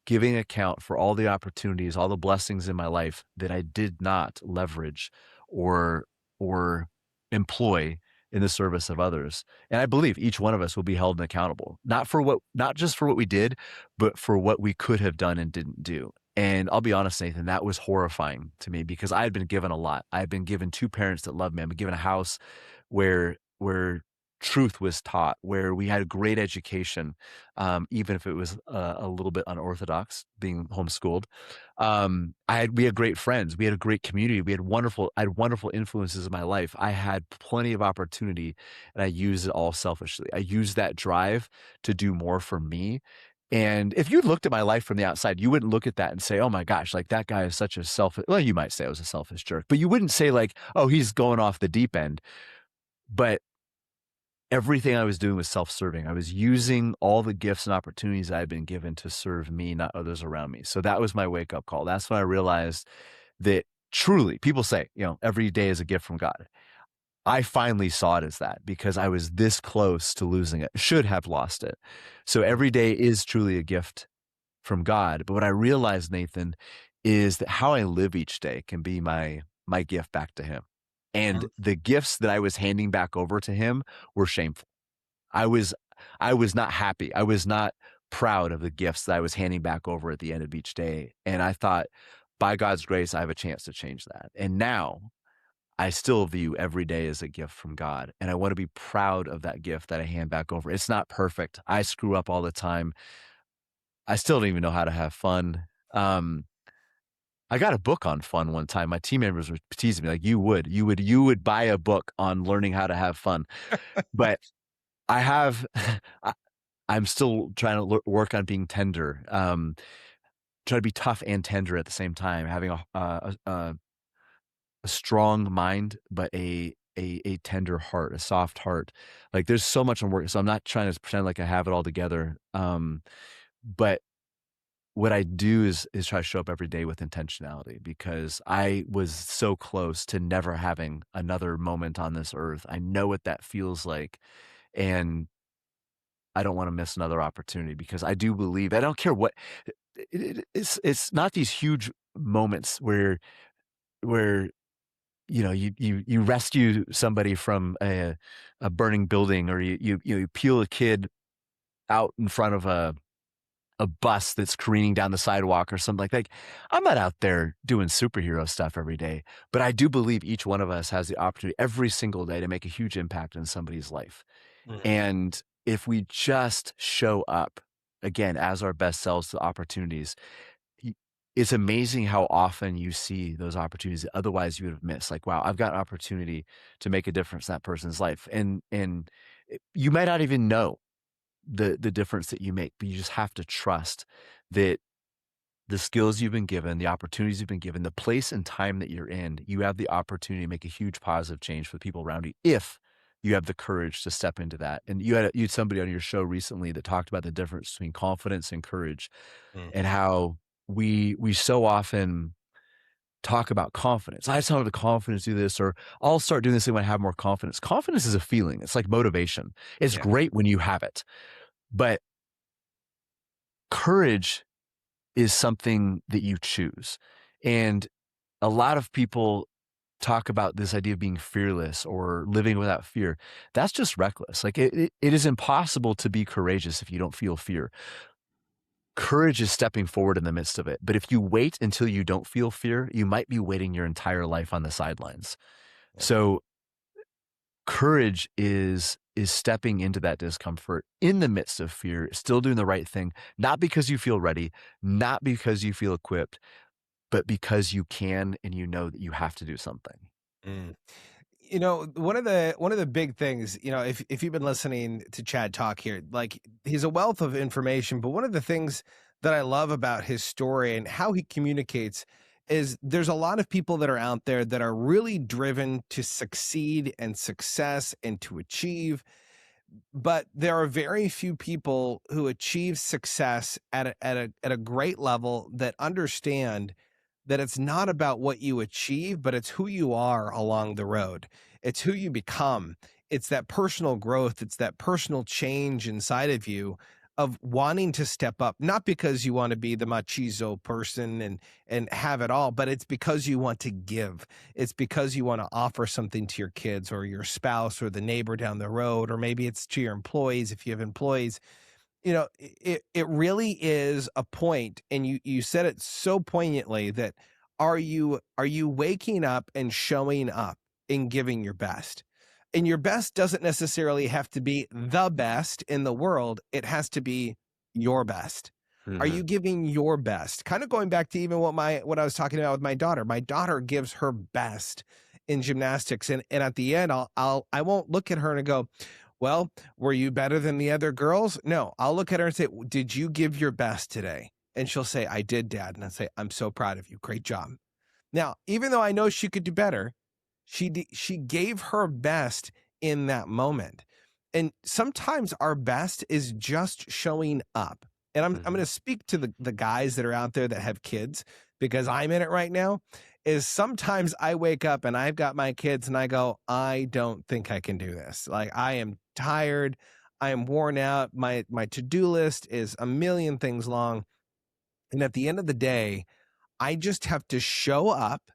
giving account for all the opportunities, all the blessings in my life that I did not leverage or or employ in the service of others. And I believe each one of us will be held accountable, not just for what we did, but for what we could have done and didn't do. And I'll be honest, Nathan, that was horrifying to me because I had been given a lot. I had been given two parents that loved me. I've been given a house where truth was taught, where we had a great education, even if it was a little bit unorthodox, being homeschooled. We had great friends, we had a great community, I had wonderful influences in my life. I had plenty of opportunity, and I used it all selfishly. I used that drive to do more for me. And if you looked at my life from the outside, you wouldn't look at that and say, "Oh my gosh, like that guy is such a selfish." Well, you might say I was a selfish jerk, but you wouldn't say like, "Oh, he's going off the deep end." But everything I was doing was self-serving. I was using all the gifts and opportunities I had been given to serve me, not others around me. So that was my wake-up call. That's when I realized that truly, people say, every day is a gift from God. I finally saw it as that because I was this close to losing it, should have lost it. So Mm, every day is truly a gift from God. But what I realized, Nathan, is that how I live each day can be my gift back to him. And mm, the gifts that I was handing back over to him were shameful. I was I was not happy. I was not proud of the gifts that I was handing back over at the end of each day. And I thought, by God's grace, I have a chance to change that. And now I still view every day as a gift from God. And I want to be proud of that gift that I hand back over. It's not perfect. I screw up all the time. I still don't even know how to have fun. Um, I got a book on fun one time. My team members were teasing me like, you would buy a book on learning how to have fun. But I have I I'm still trying to work on being tender, try to be tough and tender at the same time, having a strong mind, but a tender heart, a soft heart. Like, there's so much I'm working so I'm not trying to pretend like I have it all together, but what I do is try to show up every day with intentionality because I was so close to never having another moment on this earth. I know what that feels like, and I don't wanna miss another opportunity because I do believe I don't care what it's not these huge moments where, you rescue somebody from a burning building or you peel a kid out in front of a bus that's careening down the sidewalk or something like that. I'm not out there doing superhero stuff every day, but I do believe each one of us has the opportunity every single day to make a huge impact in somebody's life. mm. And if we just show up again as our best selves to opportunities, y- it's amazing how often you see those opportunities that otherwise you would have missed. Like, wow, I've got an opportunity to make a difference in that person's life. And you might not even know the difference that you make, but you just have to trust that the skills you've been given, the opportunities you've been given, the place and time that you're in, you have the opportunity to make a huge positive change for the people around you if you have the courage to step into that. And you had somebody on your show recently that talked about the difference between confidence and courage and Mhm. how we so often talk about confidence. I just don't have the confidence to do this, or I'll start doing this thing when I have more confidence. Confidence is a feeling. It's like motivation. It's Yeah. great when you have it, but courage is something that you choose. And a lot of people talk about this idea of being fearless or living without fear. That's just reckless. Like it is impossible to be courageous if you don't feel fear. Courage is stepping forward in the midst of it. But if you wait until you don't feel fear, you might be waiting your entire life on the sidelines. Yeah. So courage is stepping into that discomfort in the midst of fear, still doing the right thing, not because you feel ready, not because you feel equipped, but because you can and you know that you have to do something. Mm. One of the big things, if you've been listening to Chad talk here, like he's a wealth of information, but one of the things that I love about his story and how he communicates is there's a lot of people that are out there that are really driven to succeed and success and to achieve, But there are very few people who achieve success at a great level that understand that it's not about what you achieve, but it's who you are along the road. It's who you become. It's that personal growth. It's that personal change inside of you of wanting to step up, not because you want to be the machizo person and have it all, but it's because you want to give. It's because you want to offer something to your kids or your spouse or the neighbor down the road, or maybe it's to your employees if you have employees. It really is a point, and you said it so poignantly that are you waking up and showing up and giving your best? And your best doesn't necessarily have to be the best in the world. It has to be your best. Are Mhm. you giving your best? Kind of going back to even what I was talking about with my daughter. My daughter gives her best in gymnastics, and at the end, I won't look at her and go, well, were you better than the other girls? No, I'll look at her and say, did you give your best today? And she'll say, I did, Dad. And I say, I'm so proud of you. Great job. Now, even though I know she could do better, she gave her best in that moment. And sometimes our best is just showing up. And I'm going Mhm. to speak to the guys that are out there that have kids, because I'm in it right now. Is sometimes I wake up and I've got my kids and I go, I don't think I can do this. Like, I am tired. I am worn out. My to-do list is a million things long. And at the end of the day, I just have to show up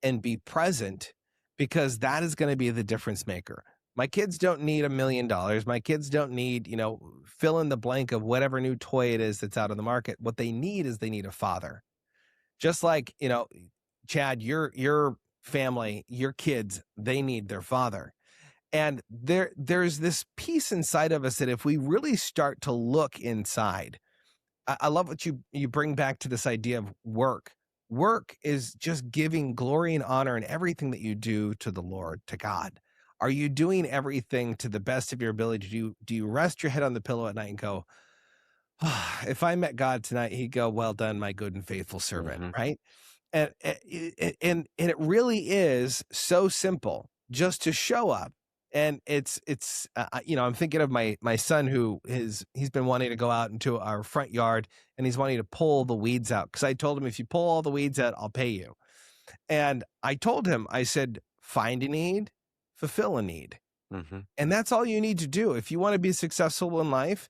and be present, because that is going to be the difference maker. My kids don't need $1 million. My kids don't need, fill in the blank of whatever new toy it is that's out on the market. What they need is they need a father. Just like, Chad, your family, your kids, they need their father. And there's this piece inside of us that if we really start to look inside, I love what you bring back to this idea of work. Work is just giving glory and honor in everything that you do to the Lord, to God. Are you doing everything to the best of your ability? Do you rest your head on the pillow at night and go, "Ah, if I met God tonight, he'd go, well done, my good and faithful servant," Mhm. right? And it really is so simple just to show up. And I'm thinking of my son he's been wanting to go out into our front yard, and he's wanting to pull the weeds out, because I told him, if you pull all the weeds out, I'll pay you. And I told him, I said, find a need, fulfill a need. Mhm. And that's all you need to do. If you want to be successful in life,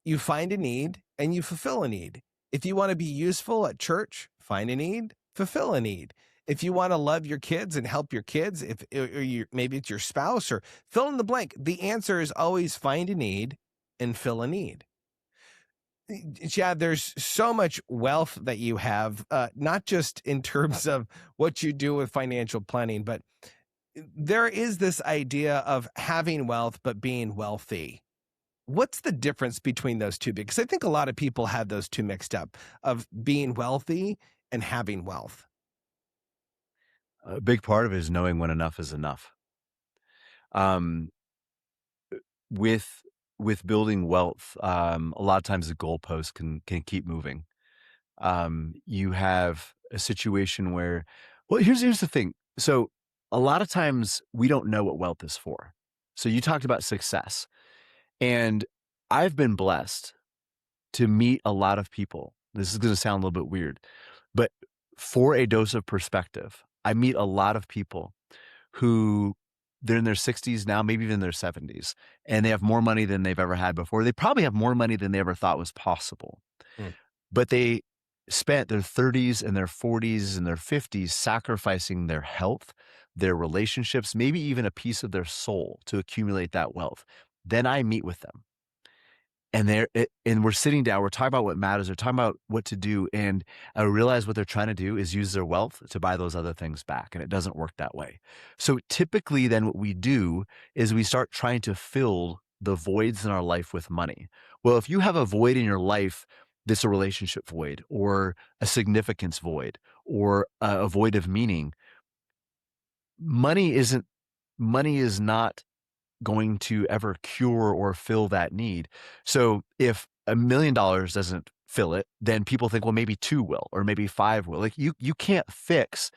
you find a need and you fulfill a need. If you want to be useful at church, find a need, fulfill a need. If you want to love your kids and help your kids, if or maybe it's your spouse, or fill in the blank, the answer is always find a need and fill a need. Chad, there's so much wealth that you have, not just in terms of what you do with financial planning, but there is this idea of having wealth, but being wealthy. What's the difference between those two? Because I think a lot of people have those two mixed up, of being wealthy and having wealth. A big part of it is knowing when enough is enough. Um, with with building wealth, a lot of times the goalpost can keep moving. You have a situation where, well, here's the thing. So a lot of times we don't know what wealth is for. So you talked about success, and I've been blessed to meet a lot of people. This is going to sound a little bit weird, but for a dose of perspective, I meet a lot of people who they're in their 60s now, maybe even their 70s, and they have more money than they've ever had before. They probably have more money than they ever thought was possible, Mm. but they spent their 30s and their 40s and their 50s sacrificing their health, their relationships, maybe even a piece of their soul to accumulate that wealth. Then I meet with them, and and we're sitting down, we're talking about what matters, we're talking about what to do, and I realize what they're trying to do is use their wealth to buy those other things back, and it doesn't work that way. So typically then what we do is we start trying to fill the voids in our life with money. Well, if you have a void in your life that's a relationship void or a significance void or a void of meaning, money isn't money is not going to ever cure or fill that need. So if $1 million doesn't fill it, then people think, well, maybe two will, or maybe five will. Like you can't fix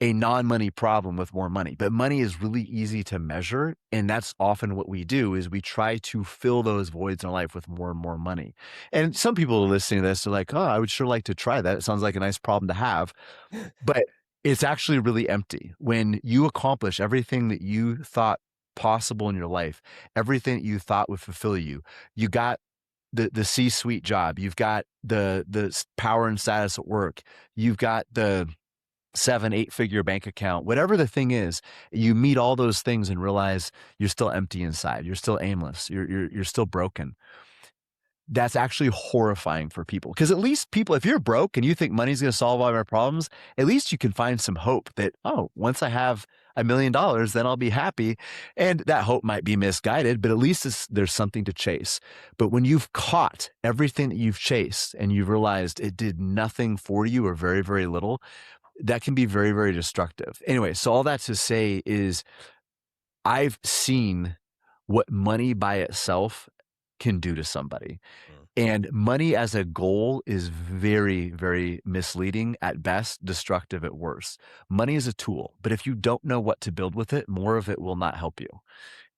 a non-money problem with more money. But money is really easy to measure, and that's often what we do is we try to fill those voids in our life with more and more money. And some people are listening to this are like, "Oh, I would sure like to try that. It sounds like a nice problem to have." But it's actually really empty. When you accomplish everything that you thought possible in your life, everything that you thought would fulfill you, you got the C-suite job, you've got the power and status at work, you've got the 7, 8 figure bank account, whatever the thing is, you meet all those things and realize you're still empty inside. You're still aimless. You're still broken. That's actually horrifying for people because at least people, if you're broke and you think money's going to solve all of our problems, at least you can find some hope that, oh, once I have $1 million, then I'll be happy. And that hope might be misguided, but at least there's something to chase. But when you've caught everything that you've chased and you've realized it did nothing for you or very, very little, that can be very, very destructive. Anyway, so all that to say is I've seen what money by itself can do to somebody. And money as a goal is very, very misleading at best, destructive at worst. Money is a tool, but if you don't know what to build with it, more of it will not help you.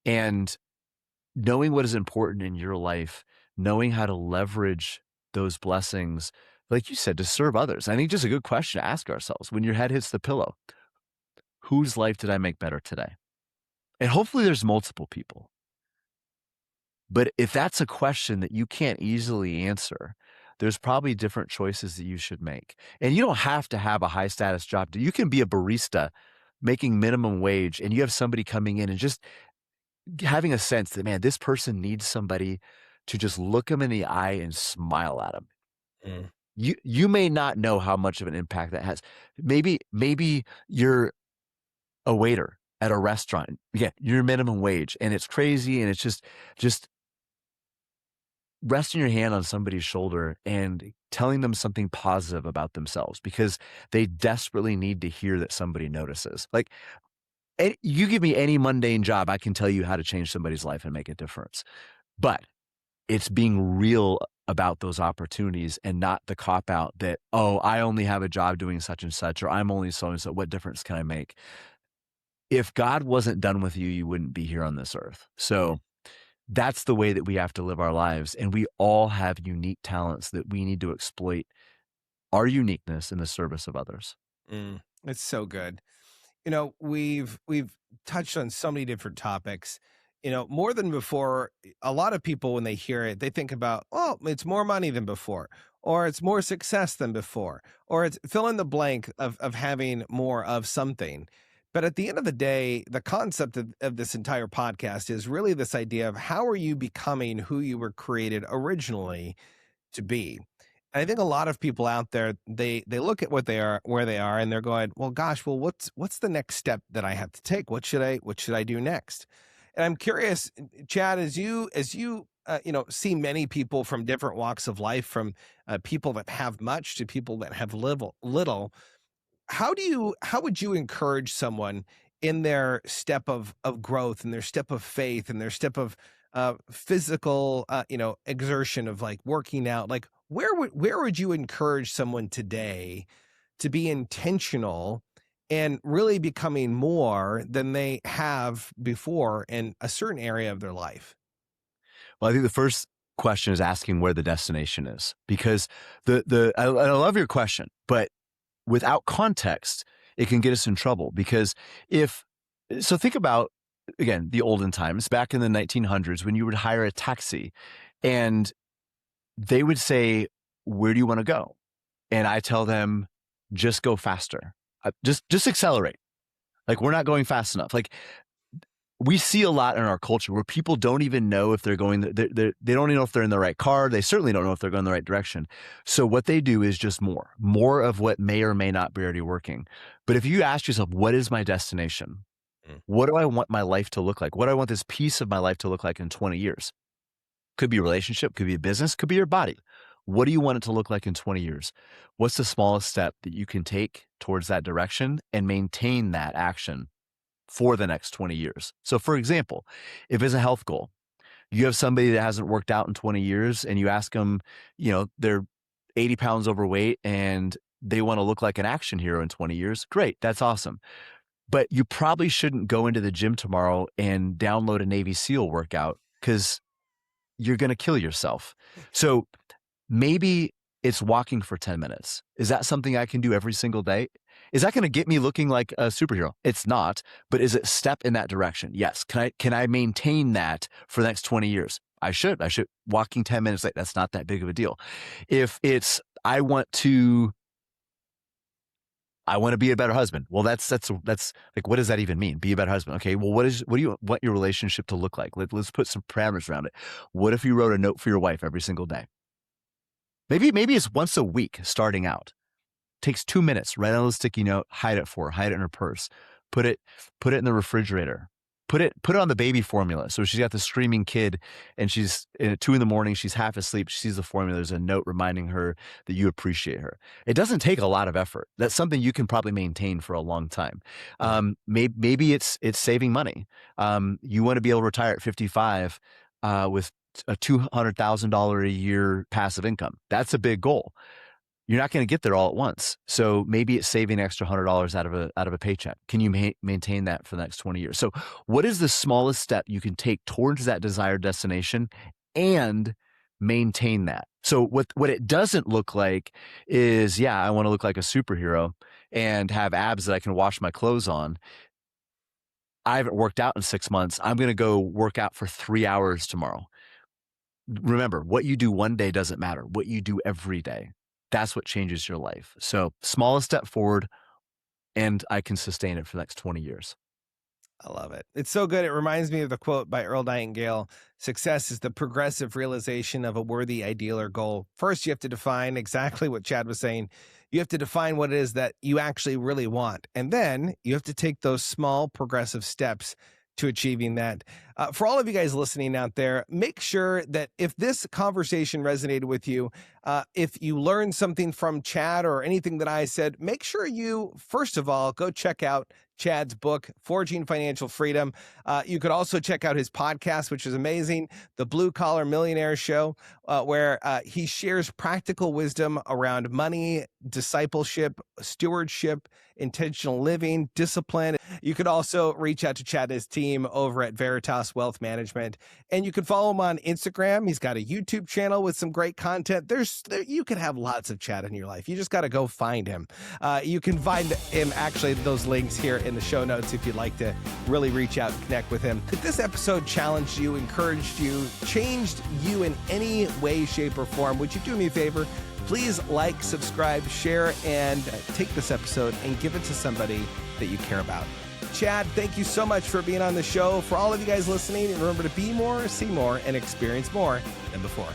And knowing what is important in your life, knowing how to leverage those blessings, like you said, to serve others. I think just a good question to ask ourselves when your head hits the pillow, whose life did I make better today? And hopefully there's multiple people. But if that's a question that you can't easily answer, there's probably different choices that you should make. And you don't have to have a high status job. You can be a barista making minimum wage and you have somebody coming in and just having a sense that, man, this person needs somebody to just look them in the eye and smile at them. Mm. You may not know how much of an impact that has. Maybe you're a waiter at a restaurant. Again, you're minimum wage and it's crazy and it's just resting your hand on somebody's shoulder and telling them something positive about themselves because they desperately need to hear that somebody notices. Like, you give me any mundane job, I can tell you how to change somebody's life and make a difference. But it's being real about those opportunities and not the cop out that, oh, I only have a job doing such and such, or I'm only so and so. What difference can I make? If God wasn't done with you, you wouldn't be here on this earth. So that's the way that we have to live our lives. And we all have unique talents that we need to exploit our uniqueness in the service of others. It's so good. You know, we've touched on so many different topics. You know, more than before, a lot of people, when they hear it, they think about, oh, it's more money than before, or it's more success than before, or it's fill in the blank of having more of something. But at the end of the day, the concept of this entire podcast is really this idea of how are you becoming who you were created originally to be? And I think a lot of people out there, they look at what they are, where they are, and they're going, well, gosh, well, what's the next step that I have to take? What should I do next? And I'm curious, Chad, as you see many people from different walks of life, from people that have much to people that have little. How would you encourage someone in their step of growth and their step of faith and their step of physical exertion of like working out? Like where would you encourage someone today to be intentional and really becoming more than they have before in a certain area of their life? Well, I think the first question is asking where the destination is, because I love your question, but without context, it can get us in trouble. Because think about, again, the olden times, back in the 1900s, when you would hire a taxi and they would say, where do you want to go? And I tell them, just go faster. Just accelerate. Like, we're not going fast enough. Like, we see a lot in our culture where people don't even know if they're going, they don't even know if they're in the right car. They certainly don't know if they're going the right direction. So what they do is just more of what may or may not be already working. But if you ask yourself, what is my destination? What do I want my life to look like? What do I want this piece of my life to look like in 20 years? Could be a relationship, could be a business, could be your body. What do you want it to look like in 20 years? What's the smallest step that you can take towards that direction and maintain that action for the next 20 years? So for example, if it's a health goal, you have somebody that hasn't worked out in 20 years and you ask them, they're 80 pounds overweight and they want to look like an action hero in 20 years. Great. That's awesome. But you probably shouldn't go into the gym tomorrow and download a Navy SEAL workout because you're going to kill yourself. So maybe it's walking for 10 minutes. Is that something I can do every single day? Is that going to get me looking like a superhero? It's not, but is it a step in that direction? Yes. Can I maintain that for the next 20 years? I should. Walking 10 minutes, that's not that big of a deal. If it's, I want to be a better husband. Well, that's like, what does that even mean? Be a better husband. Okay. Well, what do you want your relationship to look like? Let's put some parameters around it. What if you wrote a note for your wife every single day? Maybe it's once a week starting out. Takes 2 minutes. Write on a sticky note. Hide it for her. Hide it in her purse. Put it in the refrigerator. Put it on the baby formula. So she's got the screaming kid, and she's at 2 a.m. She's half asleep. She sees the formula. There's a note reminding her that you appreciate her. It doesn't take a lot of effort. That's something you can probably maintain for a long time. Maybe it's saving money. You want to be able to retire at 55 with a $200,000 a year passive income. That's a big goal. You're not going to get there all at once. So maybe it's saving an extra $100 out of a paycheck. Can you maintain that for the next 20 years? So what is the smallest step you can take towards that desired destination and maintain that? So what it doesn't look like is, I want to look like a superhero and have abs that I can wash my clothes on. I haven't worked out in 6 months. I'm going to go work out for 3 hours tomorrow. Remember, what you do one day doesn't matter. What you do every day, that's what changes your life. So smallest step forward, and I can sustain it for the next 20 years. I love it. It's so good. It reminds me of the quote by Earl Nightingale: success is the progressive realization of a worthy ideal or goal. First, you have to define exactly what Chad was saying. You have to define what it is that you actually really want. And then you have to take those small progressive steps to achieving that. For all of you guys listening out there, make sure that if this conversation resonated with you, if you learned something from Chad or anything that I said, make sure you, first of all, go check out Chad's book, Forging Financial Freedom. You could also check out his podcast, which is amazing, the Blue Collar Millionaire Show, where he shares practical wisdom around money, discipleship, stewardship, intentional living, discipline. You could also reach out to Chad and his team over at Veritas Wealth Management, and you can follow him on Instagram. He's got a YouTube channel with some great content. You can have lots of Chad in your life. You just got to go find him. You can find him, actually, those links here in the show notes if you'd like to really reach out and connect with him. If this episode challenged you, encouraged you, changed you in any way, shape, or form, would you do me a favor? Please like, subscribe, share, and take this episode and give it to somebody that you care about. Chad, thank you so much for being on the show. For all of you guys listening, remember to be more, see more, and experience more than before.